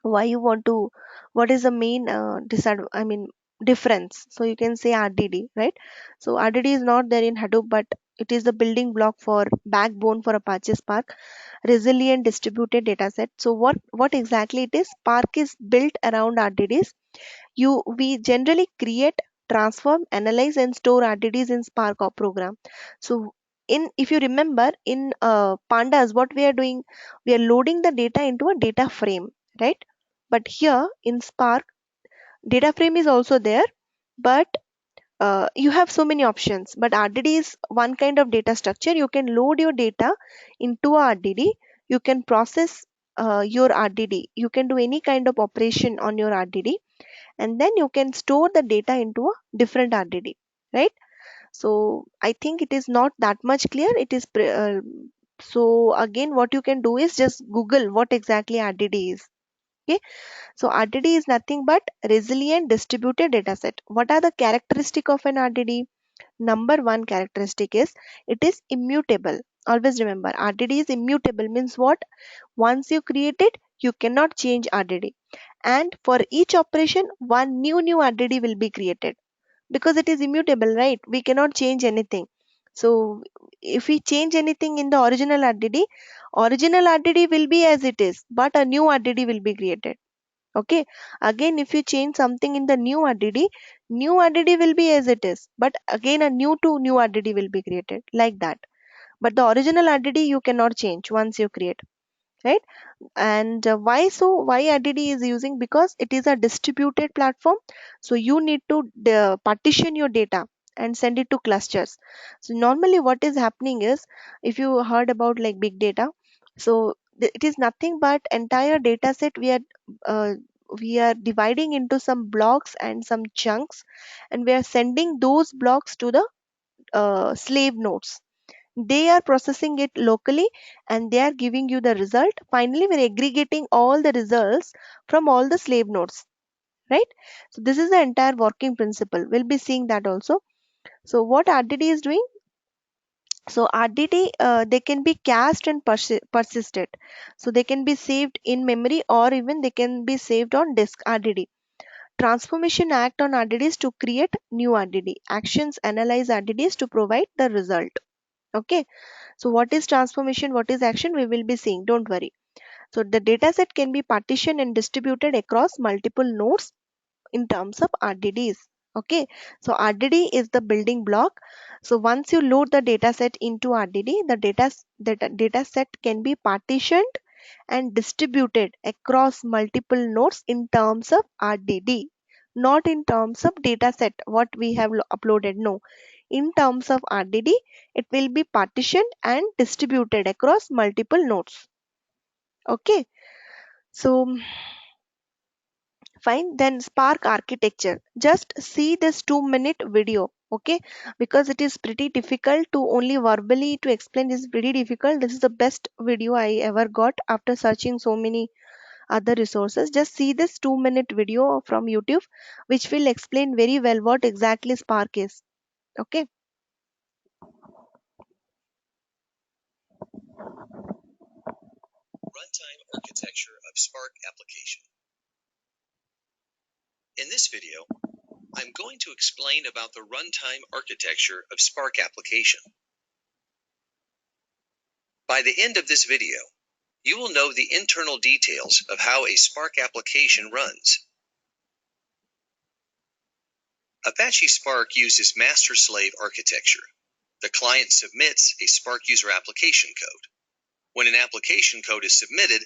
why you want to, what is the main I mean difference, so you can say RDD, right? So RDD is not there in Hadoop, but it is the building block for backbone for Apache Spark, resilient distributed data set. So what exactly it is? Spark is built around RDDs. We generally create, transform, analyze, and store RDDs in Spark or program. So in, if you remember, in pandas, what we are doing, we are loading the data into a data frame, right? But here in Spark, data frame is also there, but you have so many options. But RDD is one kind of data structure. You can load your data into a RDD. You can process your RDD. You can do any kind of operation on your RDD, and then you can store the data into a different RDD, right? So I think it is not that much clear. So again, what you can do is just Google what exactly RDD is. Okay, so RDD is nothing but resilient distributed dataset. What are the characteristic of an RDD? Number one characteristic is it is immutable. Always remember, RDD is immutable means what? Once you create it, you cannot change RDD. And for each operation, one new RDD will be created because it is immutable, right? We cannot change anything. So if we change anything in the original RDD will be as it is, but a new RDD will be created. Okay. Again, if you change something in the new RDD will be as it is, but again a new RDD will be created like that. But the original RDD you cannot change once you create, right? And why RDD is using? Because it is a distributed platform. So you need to partition your data and send it to clusters. So normally what is happening is, if you heard about like big data, so it is nothing but entire data set uh, we are dividing into some blocks and some chunks, and we are sending those blocks to the slave nodes. They are processing it locally and they are giving you the result. Finally, we're aggregating all the results from all the slave nodes, right? So this is the entire working principle. We'll be seeing that also. So what RDD is doing? So RDD, they can be cached and persisted. So they can be saved in memory or even they can be saved on disk RDD. transformation act on RDDs to create new RDD. Actions analyze RDDs to provide the result. Okay. So what is transformation? What is action? We will be seeing. Don't worry. So the dataset can be partitioned and distributed across multiple nodes in terms of RDDs. Okay, so RDD is the building block. So once you load the dataset into RDD, data set can be partitioned and distributed across multiple nodes in terms of RDD, not in terms of dataset what we have uploaded. No, in terms of RDD, it will be partitioned and distributed across multiple nodes. Okay, so fine. Then Spark architecture, just see this 2-minute video. Okay, because it is pretty difficult to only verbally to explain, is pretty difficult. This is the best video I ever got after searching so many other resources. Just see this 2-minute video from YouTube, which will explain very well what exactly Spark is. Okay. Runtime architecture of Spark application. In this video, I'm going to explain about the runtime architecture of Spark application. By the end of this video, you will know the internal details of how a Spark application runs. Apache Spark uses master-slave architecture. The client submits a Spark user application code. When an application code is submitted,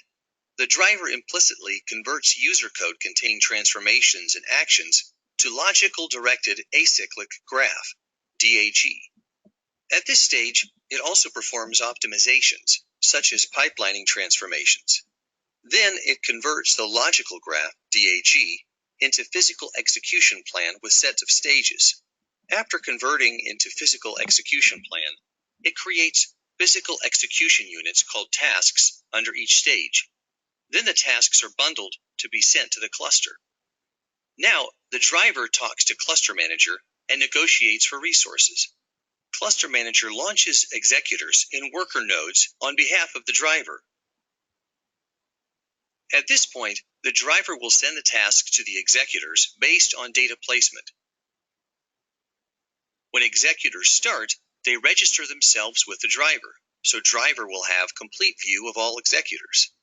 the driver implicitly converts user code containing transformations and actions to logical directed acyclic graph, DAG. At this stage, it also performs optimizations, such as pipelining transformations. Then it converts the logical graph, DAG, into physical execution plan with sets of stages. After converting into physical execution plan, it creates physical execution units called tasks under each stage. Then the tasks are bundled to be sent to the cluster. Now, the driver talks to Cluster Manager and negotiates for resources. Cluster Manager launches executors in worker nodes on behalf of the driver. At this point, the driver will send the tasks to the executors based on data placement. When executors start, they register themselves with the driver, so driver will have complete view of all executors.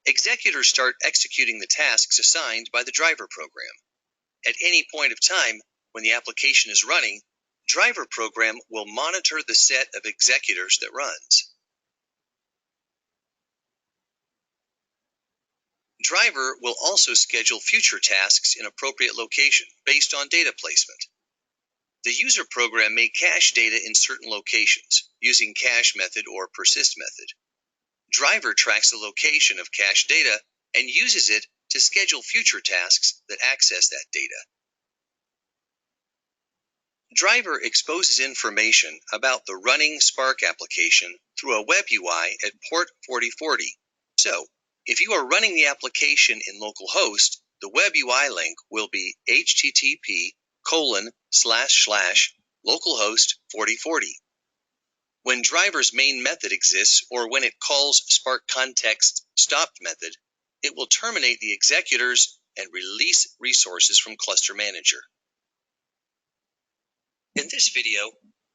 Executors start executing the tasks assigned by the driver program. At any point of time, when the application is running, driver program will monitor the set of executors that runs. Driver will also schedule future tasks in appropriate location based on data placement. The user program may cache data in certain locations using cache method or persist method. Driver tracks the location of cached data and uses it to schedule future tasks that access that data. Driver exposes information about the running Spark application through a web UI at port 4040. So, if you are running the application in localhost, the web UI link will be http://localhost 4040. When driver's main method exists or when it calls Spark context stopped method, it will terminate the executors and release resources from Cluster Manager. In this video,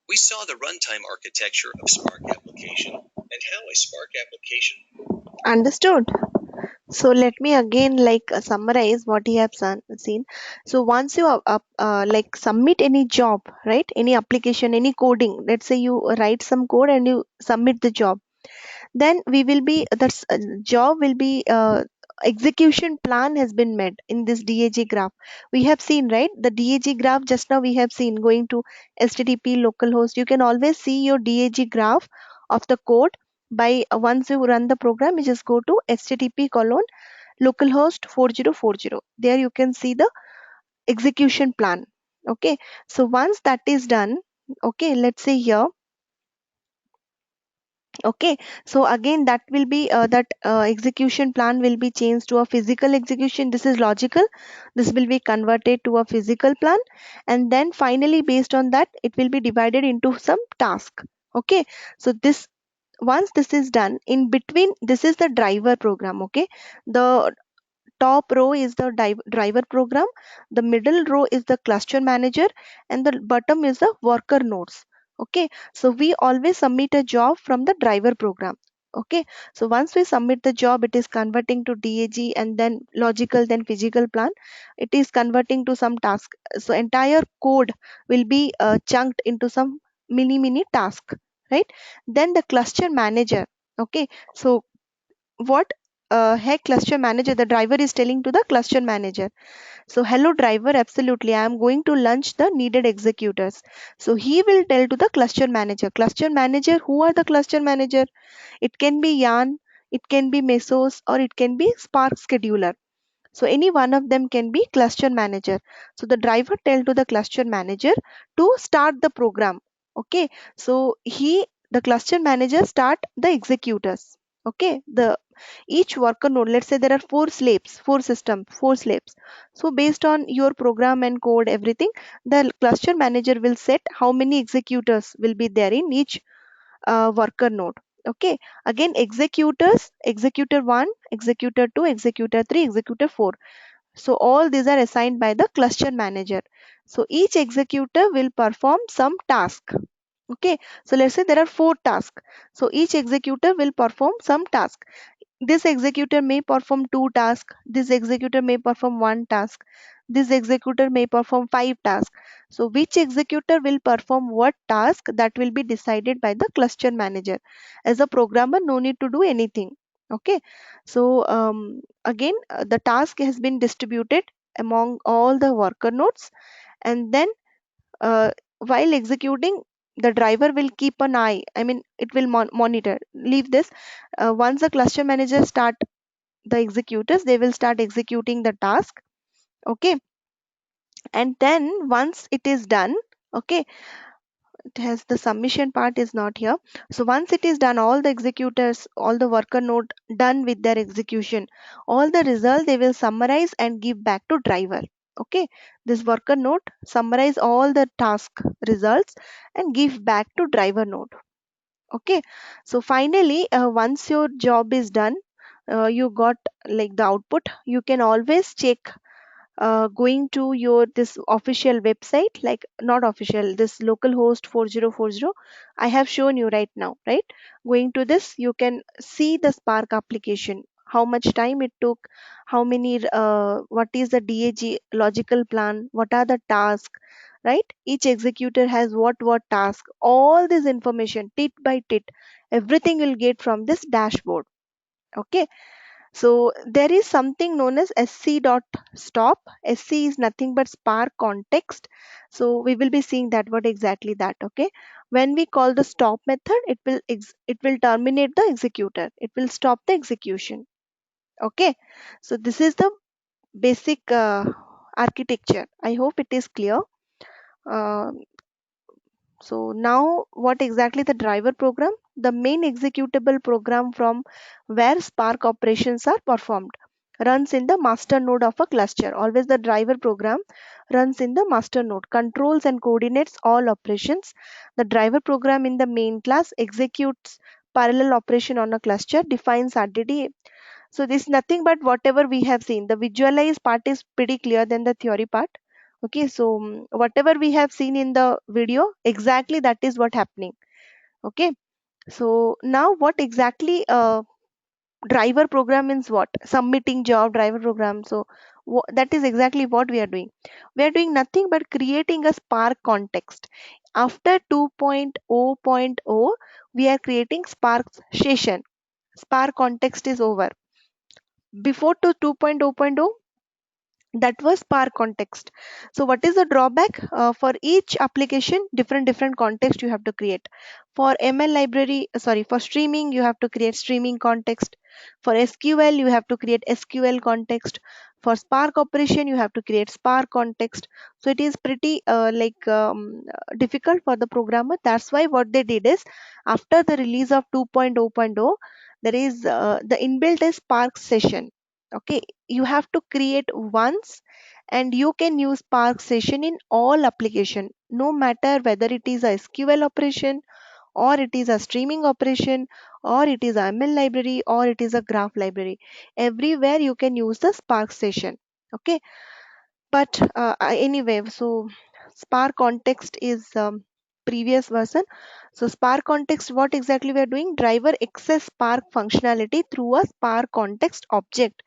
we saw the runtime architecture of Spark application and how a Spark application. Understood. So let me again summarize what you have seen. So once you submit any job, right? Any application, any coding. Let's say you write some code and you submit the job. Then we will be job will be execution plan has been met in this DAG graph. We have seen, right? The DAG graph just now we have seen going to HTTP localhost. You can always see your DAG graph of the code by once you run the program. You just go to HTTP colon localhost 4040. There you can see the execution plan. Okay, so once that is done, okay, let's say here. Okay, so again that will be that execution plan will be changed to a physical execution. This is logical. This will be converted to a physical plan, and then finally based on that it will be divided into some task. Okay, so this once this is done, in between this is the driver program. Okay, the top row is the driver program, the middle row is the cluster manager, and the bottom is the worker nodes. Okay, so we always submit a job from the driver program. Okay, so once we submit the job, it is converting to DAG and then logical, then physical plan. It is converting to some task. So entire code will be chunked into some mini task, right? Then the cluster manager. Okay, so what heck cluster manager, the driver is telling to the cluster manager, so hello driver, absolutely I am going to launch the needed executors. So he will tell to the cluster manager. Cluster manager, who are the cluster manager? It can be Yarn, it can be Mesos, or it can be Spark scheduler. So any one of them can be cluster manager. So the driver tell to the cluster manager to start the program. Okay, so the cluster manager start the executors. Okay, the each worker node, let's say there are four slaves, four systems, four slaves. So based on your program and code, everything, the cluster manager will set how many executors will be there in each worker node. Okay, again executors, executor 1, executor 2, executor 3, executor 4. So all these are assigned by the cluster manager. So each executor will perform some task. Okay, so let's say there are four tasks. So each executor will perform some task. This executor may perform two tasks. This executor may perform one task. This executor may perform five tasks. So which executor will perform what task, that will be decided by the cluster manager. As a programmer, no need to do anything. Okay, so again the task has been distributed among all the worker nodes, and then uh, while executing, the driver will keep an eye, I mean it will monitor, leave this. Once the cluster manager start the executors, they will start executing the task. Okay, and then once it is done, okay, it has the submission part is not here. So once it is done, all the executors, all the worker node done with their execution, all the result they will summarize and give back to driver. Okay, this worker node summarize all the task results and give back to driver node. Okay, so finally once your job is done, you got like the output, you can always check going to your this official website, like not official, this localhost 4040 I have shown you right now, right? Going to this, you can see the Spark application, how much time it took, how many what is the DAG logical plan, what are the tasks, right? Each executor has what task, all this information tit by tit, everything will get from this dashboard. Okay, so there is something known as sc.stop. Sc is nothing but Spark context. So we will be seeing that what exactly that. Okay, when we call the stop method, it will terminate the executor. It will stop the execution. Okay, so this is the basic architecture. I hope it is clear. Uh, so now what exactly the driver program? The main executable program from where Spark operations are performed runs in the master node of a cluster. Always the driver program runs in the master node, controls and coordinates all operations. The driver program in the main class executes parallel operation on a cluster, defines RDD. So this is nothing but whatever we have seen. The visualized part is pretty clear than the theory part. Okay, so whatever we have seen in the video, exactly that is what happening. Okay, so now what exactly driver program means, what submitting job driver program. So that is exactly what we are doing. We are doing nothing but creating a Spark context. After 2.0.0, we are creating Spark session. Spark context is over. Before to 2.0.0, that was Spark context. So what is the drawback? For each application, different context you have to create. For ML library, sorry, for streaming you have to create streaming context. For SQL you have to create SQL context. For Spark operation you have to create Spark context. So it is pretty difficult for the programmer. That's why what they did is, after the release of 2.0.0, there is the inbuilt is Spark session. Okay, you have to create once, and you can use Spark session in all application, no matter whether it is a SQL operation or it is a streaming operation, or it is a ML library, or it is a graph library. Everywhere you can use the Spark session. Okay, but anyway, so Spark context is previous version. So Spark context, what exactly we are doing? Driver access Spark functionality through a Spark context object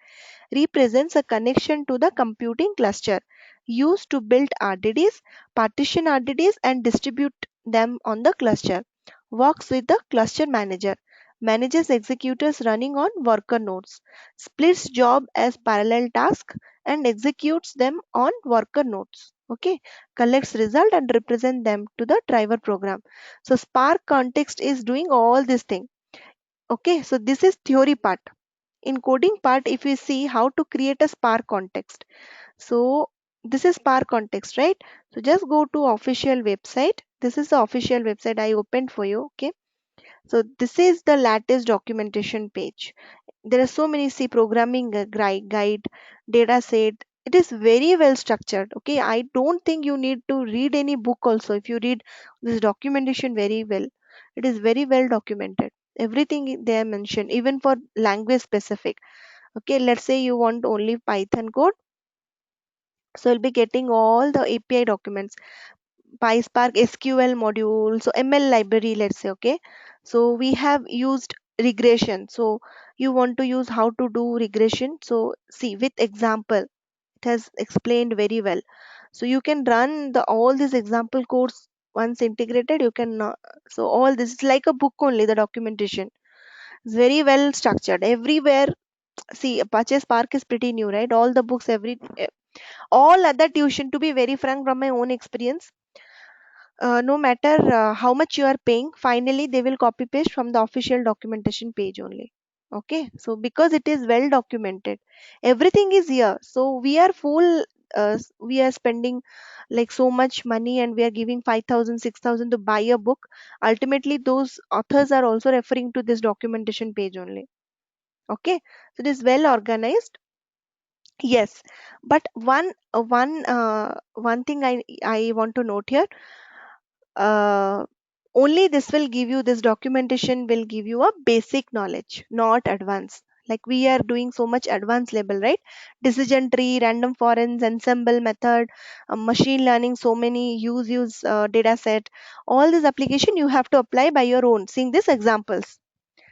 represents a connection to the computing cluster used to build RDDs, partition RDDs, and distribute them on the cluster. Works with the cluster manager. Manages executors running on worker nodes. Splits job as parallel task and executes them on worker nodes. Okay. Collects result and represent them to the driver program. So Spark context is doing all this thing. Okay. So this is theory part. In coding part, if we see how to create a Spark context, so this is Spark context, right? So just go to official website. This is the official website I opened for you. Okay, so this is the latest documentation page. There are so many C programming guide, data set. It is very well structured. Okay, I don't think you need to read any book also. If you read this documentation very well, it is very well documented. Everything they are mentioned, even for language specific. Okay, let's say you want only Python code, so you'll be getting all the API documents, PySpark SQL module, so ML library, let's say. Okay, so we have used regression. So you want to use how to do regression. So see with example, it has explained very well. So you can run the all these example codes once integrated. You can so all this is like a book only. The documentation is very well structured everywhere. See, Apache Spark is pretty new, right? All the books, all other tuition, to be very frank from my own experience, no matter how much you are paying, finally they will copy paste from the official documentation page only. Okay, so because it is well documented, everything is here. So we are full, we are spending like so much money and we are giving 5,000, 6,000 to buy a book. Ultimately, those authors are also referring to this documentation page only. Okay, so it is well organized. Yes, but one thing I want to note here, uh, only this will give you, this documentation will give you a basic knowledge, not advanced. Like we are doing so much advanced level, right? Decision tree, random foreigns, ensemble method, machine learning, so many use data set. All this application you have to apply by your own. Seeing these examples,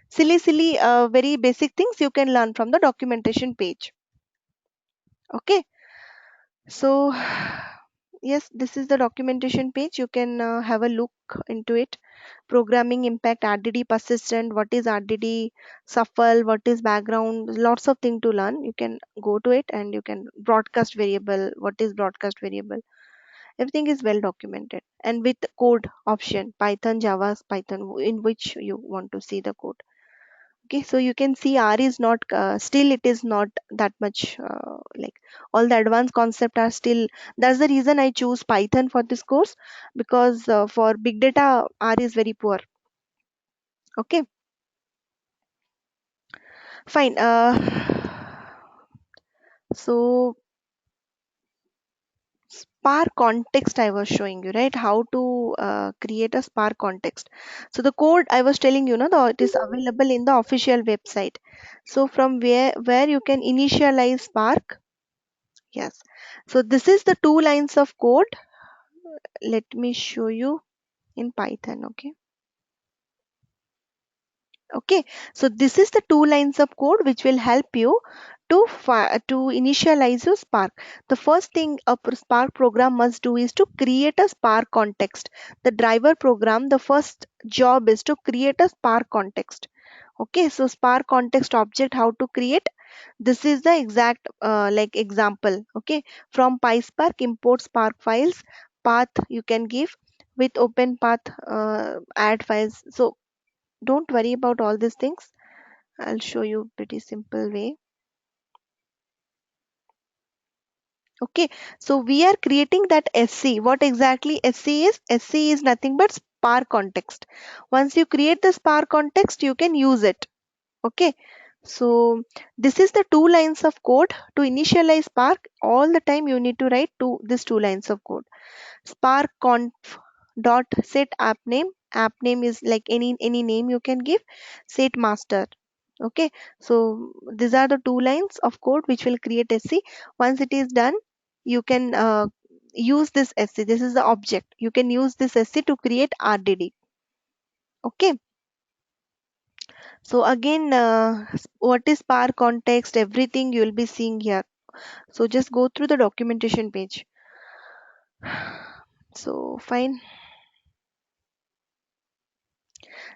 silly, very basic things you can learn from the documentation page. Okay. So, yes, this is the documentation page. You can have a look into it. Programming impact, RDD persistent, what is RDD, shuffle, what is background, lots of things to learn. You can go to it and you can broadcast variable, what is broadcast variable. Everything is well documented and with code option, Python, Java, Python, in which you want to see the code. Okay, so you can see R is not still it is not that much like all the advanced concept are still. That's the reason I choose Python for this course, because for big data R is very poor. Okay, fine. So Spark context I was showing you, right? How to create a Spark context. So the code I was telling you, no, it is available in the official website. So from where you can initialize Spark. Yes. So this is the two lines of code. Let me show you in Python. Okay. Okay. So this is the two lines of code which will help you to initialize your Spark. The first thing a Spark program must do is to create a Spark context. The driver program, the first job is to create a Spark context. Okay. So Spark context object, how to create? This is the exact like example. Okay, from PySpark import Spark files, path you can give with open path, add files. So don't worry about all these things. I'll show you pretty simple way. Okay, so we are creating that SC. What exactly SC is? SC is nothing but Spark context. Once you create the Spark context, you can use it. Okay, so this is the two lines of code. To initialize Spark, all the time you need to write these two lines of code. Spark conf dot set app name app name is like any name you can give, set master. Okay, so these are the two lines of code which will create SC. Once it is done, you can use this SC. This is the object. You can use this SC to create RDD. Okay, so again, what is Spark context, everything you will be seeing here. So just go through the documentation page. So fine.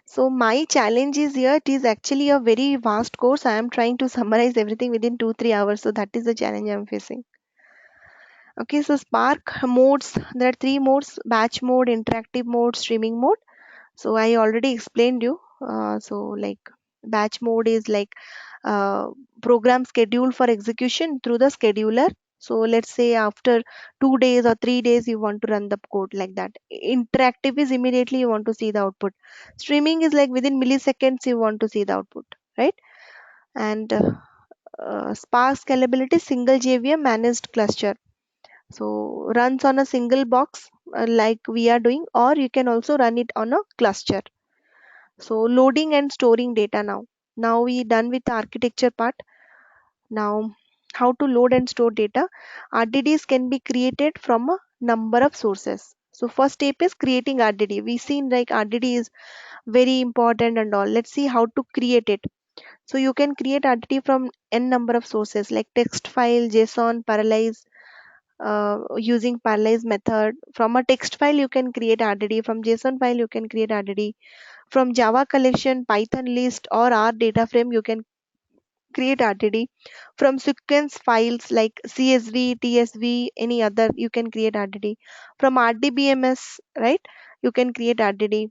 So my challenge is here. It is actually a very vast course. I am trying to summarize everything within 2-3 hours. So that is the challenge I am facing. Okay, so Spark modes. There are three modes: batch mode, interactive mode, streaming mode. So I already explained you. So like batch mode is like uh, program scheduled for execution through the scheduler. So let's say after 2 days or 3 days you want to run the code like that. Interactive is immediately you want to see the output. Streaming is like within milliseconds you want to see the output, right? And Spark scalability, single JVM managed cluster. So runs on a single box like we are doing, or you can also run it on a cluster. So loading and storing data now. Now we done with the architecture part. Now how to load and store data. RDDs can be created from a number of sources. So first step is creating RDD. We seen like RDD is very important and all. Let's see how to create it. So you can create RDD from n number of sources like text file, JSON, parallelize, using parallelize method. From a text file you can create RDD. From JSON file you can create RDD. From Java collection, Python list or R data frame you can create RDD. From sequence files like CSV, TSV, any other you can create RDD. From RDBMS, right, you can create RDD.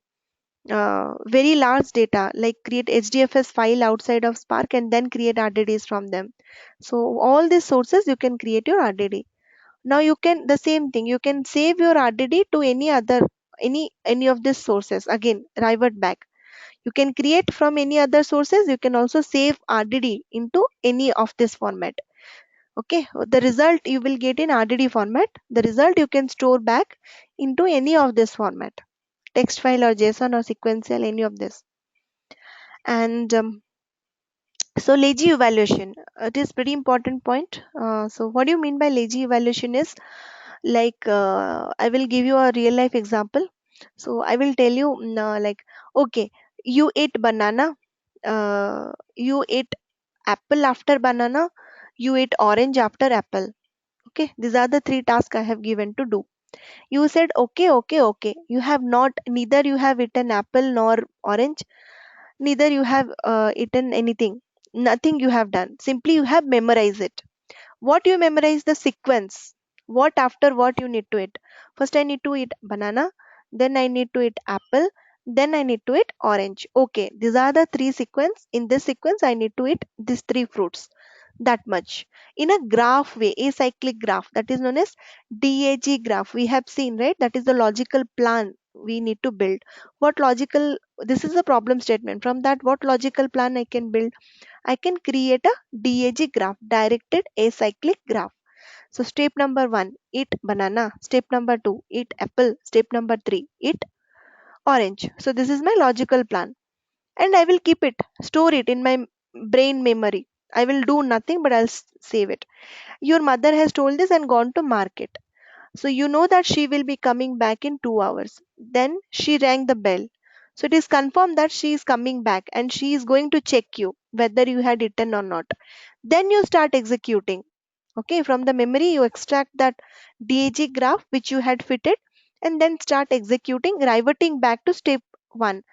Very large data like create HDFS file outside of Spark and then create RDDs from them. So all these sources you can create your RDD. Now you can the same thing, you can save your RDD to any other, any of these sources. Again revert back, you can create from any other sources, you can also save RDD into any of this format. Okay, the result you will get in RDD format, the result you can store back into any of this format, text file or JSON or sequential, any of this. And so lazy evaluation, it is pretty important point. So what do you mean by lazy evaluation is like I will give you a real life example. So I will tell you like, okay, you ate banana, you ate apple after banana, you ate orange after apple. Okay, these are the three tasks I have given to do. You said okay, okay, okay. You have not, neither you have eaten apple nor orange, neither you have eaten anything, nothing you have done. Simply you have memorized it. What you memorize? The sequence. What after what you need to eat. First I need to eat banana, then I need to eat apple, then I need to eat orange. Okay, these are the three sequence. In this sequence I need to eat these three fruits. That much. In a graph way, acyclic graph, that is known as DAG graph. We have seen, right? That is the logical plan we need to build. What logical, this is a problem statement. From that, what logical plan I can build? I can create a DAG graph, directed acyclic graph. So step number 1, eat banana. Step number 2, eat apple. Step number 3, eat orange. So this is my logical plan. And I will keep it, store it in my brain memory. I will do nothing but I'll save it. Your mother has told this and gone to market. So you know that she will be coming back in 2 hours. Then she rang the bell. So it is confirmed that she is coming back and she is going to check you whether you had eaten or not. Then you start executing. Okay, from the memory you extract that DAG graph which you had fitted and then start executing, reverting back to step 1.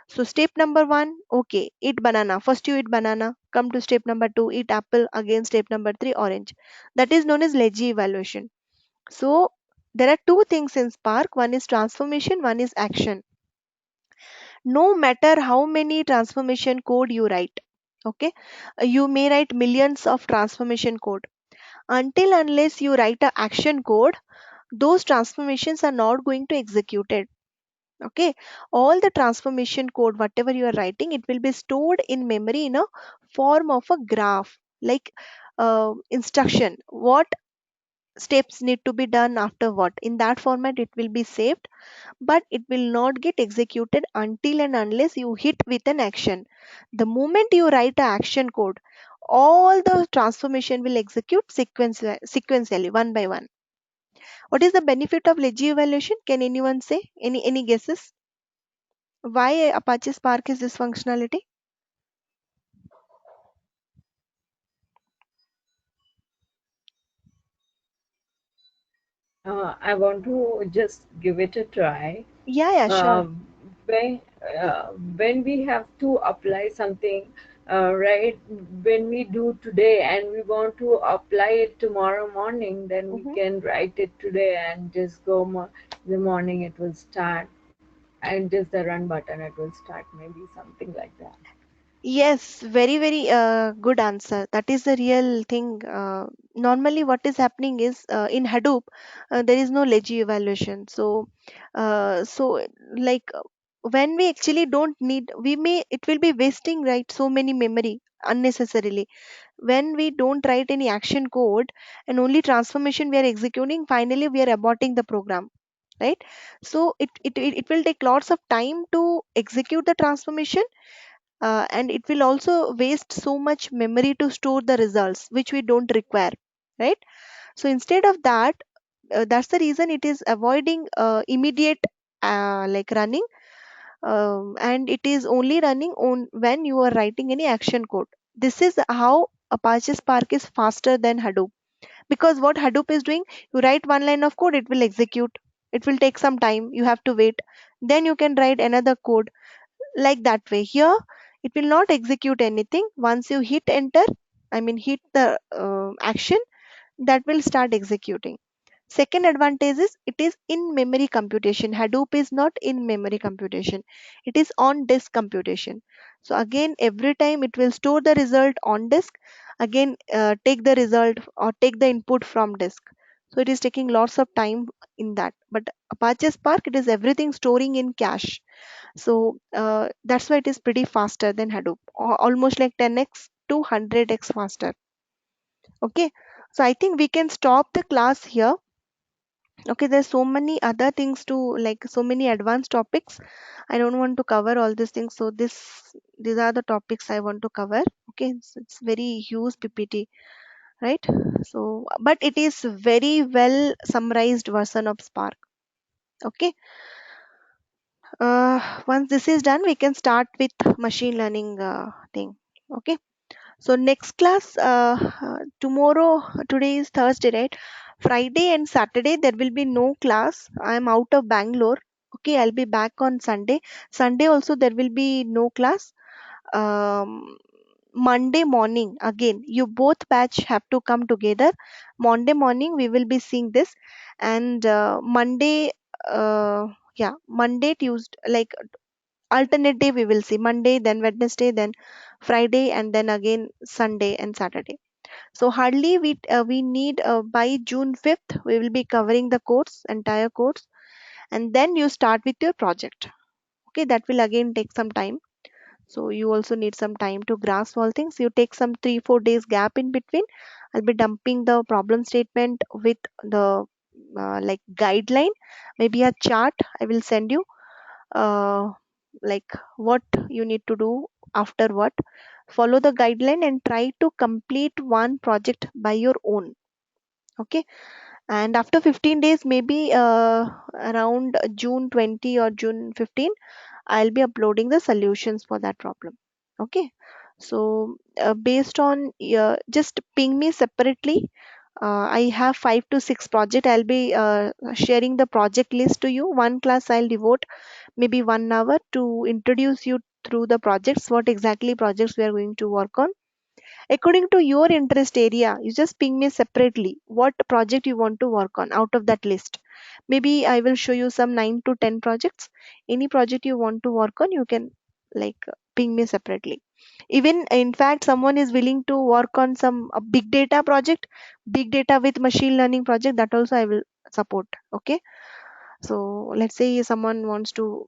So step number 1, okay, eat banana. First you eat banana, come to step number 2, eat apple, again step number 3, orange. That is known as Leggy evaluation. So there are two things in Spark. One is transformation, one is action. No matter how many transformation code you write, okay, you may write millions of transformation code. Until unless you write a action code, those transformations are not going to execute it. Okay, all the transformation code, whatever you are writing, it will be stored in memory in a form of a graph, like instruction. What steps need to be done after what. In that format it will be saved, but it will not get executed until and unless you hit with an action. The moment you write a action code, all the transformation will execute sequentially, one by one. What is the benefit of Leggy evaluation? Can anyone say? Any guesses? Why Apache Spark is this functionality? I want to just give it a try. Yeah, yeah, sure. Uh, when when we have to apply something, right? When we do today and we want to apply it tomorrow morning, then we Mhm. can write it today and just go the morning it will start, and just the run button it will start, maybe something like that. Yes, very, very good answer. That is the real thing. Normally, what is happening is in Hadoop, there is no Leggy evaluation. So like when we actually don't need, we may it will be wasting, right? So many memory unnecessarily. When we don't write any action code and only transformation we are executing, finally we are aborting the program, right? So it will take lots of time to execute the transformation, and it will also waste so much memory to store the results which we don't require, right? So instead of that, that's the reason it is avoiding immediate like running, and it is only running on when you are writing any action code. This is how Apache Spark is faster than Hadoop, because what Hadoop is doing, you write one line of code, it will execute, it will take some time, you have to wait, then you can write another code, like that way. Here it will not execute anything. Once you hit enter, I mean hit the action, that will start executing. Second advantage is it is in memory computation. Hadoop is not in memory computation, it is on disk computation. So again, every time it will store the result on disk, again take the result or take the input from disk. So it is taking lots of time in that. But Apache Spark, it is everything storing in cache. So that's why it is pretty faster than Hadoop, almost like 10x to 100x faster. Okay, so I think we can stop the class here. Okay, there's so many other things to, like so many advanced topics. I don't want to cover all these things. So these are the topics I want to cover. Okay, so it's very huge PPT, right? So, but it is very well summarized version of Spark. Okay, once this is done, we can start with machine learning thing. Okay. So next class tomorrow, today is Thursday, right? Friday and Saturday there will be no class. I am out of Bangalore. Okay, I'll be back on Sunday. Sunday also there will be no class. Um, Monday morning again, you both batch have to come together. Monday morning we will be seeing this, and Monday, yeah, Monday, Tuesday, like alternate day we will see Monday, then Wednesday, then Friday, and then again Sunday and Saturday. So hardly we need by June 5th we will be covering the course, entire course, and then you start with your project. Okay, that will again take some time. So you also need some time to grasp all things. You take some 3-4 days gap in between. I'll be dumping the problem statement with the like guideline, maybe a chart I will send you, uh, like what you need to do after what. Follow the guideline and try to complete one project by your own. Okay, and after 15 days, maybe around June 20 or June 15, I'll be uploading the solutions for that problem. Okay, so based on just ping me separately. I have 5 to 6 project. I'll be sharing the project list to you. One class I'll devote maybe 1 hour to introduce you through the projects, what exactly projects we are going to work on. According to your interest area, you just ping me separately what project you want to work on out of that list. Maybe I will show you some 9 to 10 projects. Any project you want to work on, you can like ping me separately. Even in fact, someone is willing to work on some big data project, big data with machine learning project, that also I will support. Okay, so let's say someone wants to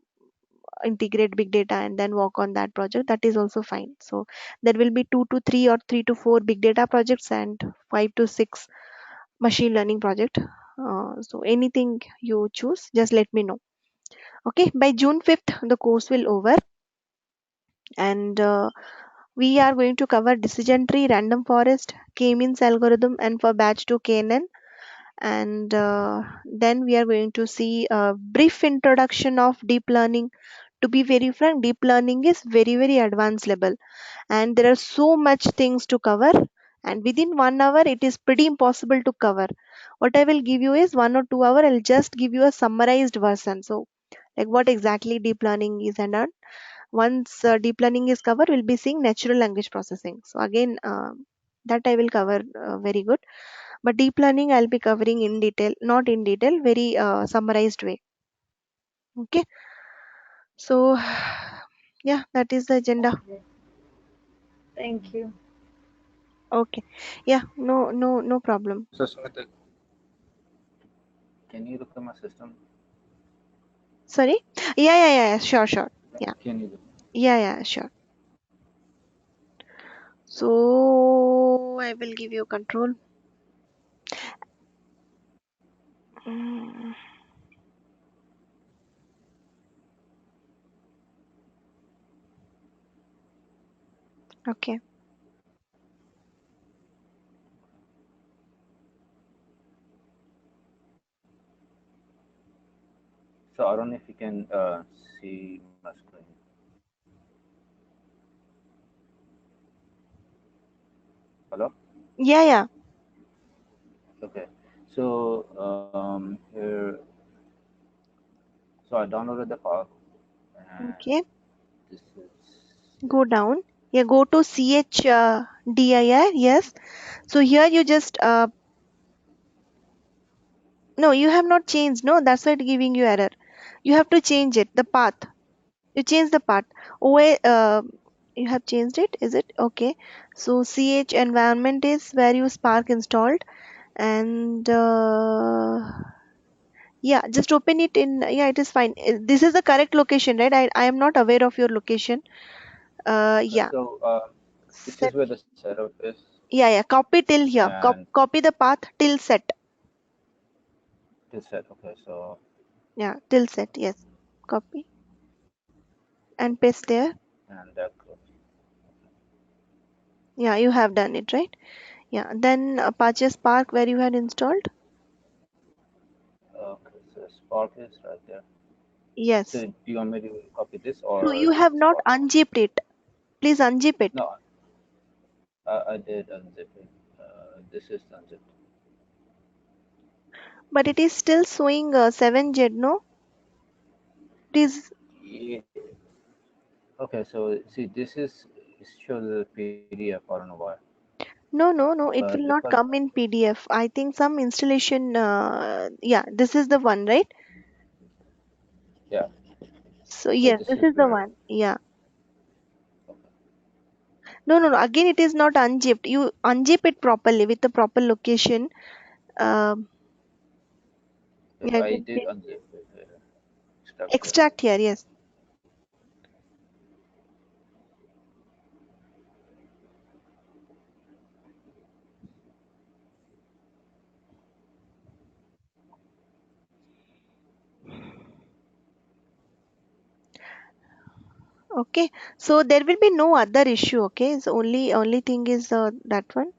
integrate big data and then work on that project, that is also fine. So there will be 2 to 3 or 3 to 4 big data projects and 5 to 6 machine learning project. So anything you choose, just let me know. Okay, by June 5th, the course will over, and we are going to cover decision tree, random forest, k-means algorithm, and for batch 2 KNN. And then we are going to see a brief introduction of deep learning. To be very frank, deep learning is very advanced level, and there are so much things to cover, and within 1 hour it is pretty impossible to cover. What I will give you is 1 or 2 hour, I'll just give you a summarized version. So like what exactly deep learning is, and once deep learning is covered, we'll be seeing natural language processing. So again, that I will cover very good, but deep learning I'll be covering in detail, not in detail, very summarized way. Okay, so yeah, that is the agenda. Okay. Thank you. Okay, yeah, no problem. So Smita, can you look at my system? Sorry. Yeah, sure, yeah. Can you look? Yeah, sure. So I will give you control. Mm, okay. So I don't know if you can see my screen. Hello? Yeah. Okay. So here, so I downloaded the file, and Okay. this is Go down. Yeah, go to CHDIR. Yes. So here you just no, you have not changed. No, that's why it's giving you error. You have to change it. The path. You change the path. OA, you have changed it. Is it okay? So CH environment is where you Spark installed, and yeah, just open it in. Yeah, it is fine. This is the correct location, right? I am not aware of your location. Yeah. so this is Set. where the setup is, Yeah. Copy till here. and Copy the path till set. this set. Okay, so Yeah, till set. Yes. Copy and paste there. and that goes. Yeah, you have done it, right? Yeah. Then Apache Spark where you had installed. Okay, so Spark is right there. So Yes. do you want me to copy this So or you just have the not Spark? unzipped it. Please unzip it. No, I did unzip it. This is unzipped. But it is still showing 7Z, no? It is. Yeah. Okay, so see, this is it shows a PDF. I don't know why, No. It but will if not I come in PDF. I think some installation. Yeah, this is the one, right? yeah, So so yes, this this is is the where. one. Yeah. Okay. No. Again, it is not unzipped. You unzip it properly with the proper location. Um, yeah, it I will did be unzip it. Extract here. extract here. Yes. Okay. So there will be no other issue. Okay. So only thing is that one.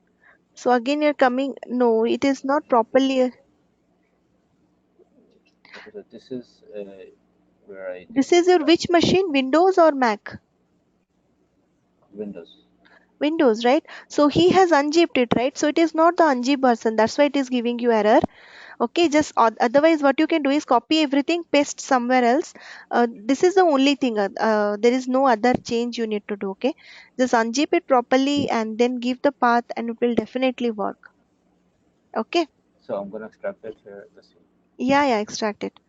So again, you're coming. No, it is not properly. Okay, so this is where I did This is your extract which machine? Windows or Mac? Windows. Windows, right? So he has unzipped it, right? So it is not the unzip version. That's why it is giving you error. Okay, just otherwise, what you can do is copy everything, paste somewhere else. This is the only thing. There is no other change you need to do. Okay, just unzip it properly and then give the path, and it will definitely work. Okay. So I'm gonna extract it here. Let's see. Yeah, extract it.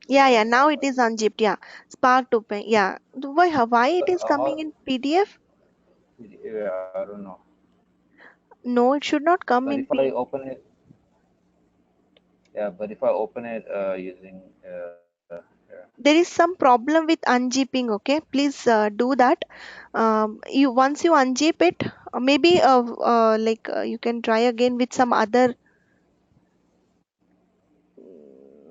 Yeah. Now it is unzipped. Yeah, Spark open. Yeah. Why it is coming in PDF? Yeah, I don't know. No, it should not come But in if I PDF. open it, yeah, but if I open it using here. there is some problem with unzipping. Okay, please do that. You once you unzip it, maybe you can try again with some other.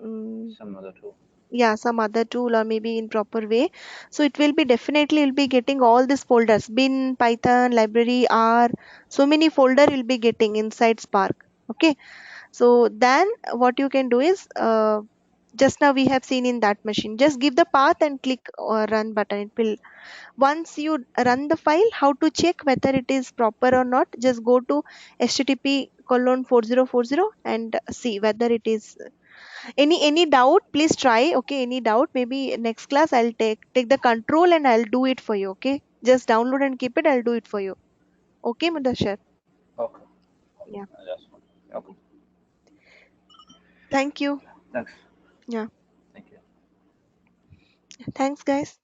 mm, Some other tool. yeah, some other tool, or maybe in proper way. So it will be definitely will be getting all these folders: bin, python, library, r. So many folder will be getting inside Spark. Okay, so then what you can do is, just now we have seen in that machine, just give the path and click run button. It will, once you run the file, how to check whether it is proper or not, just go to http://4040 and see whether it is. Any doubt, please try. Okay, any doubt, maybe next class I'll take the control and I'll do it for you. Okay, just download and keep it, I'll do it for you. Okay, Mudashar. Okay. Yeah. That's fine. Okay. Thank you. Thanks. Yeah. Thank you. Thanks, guys.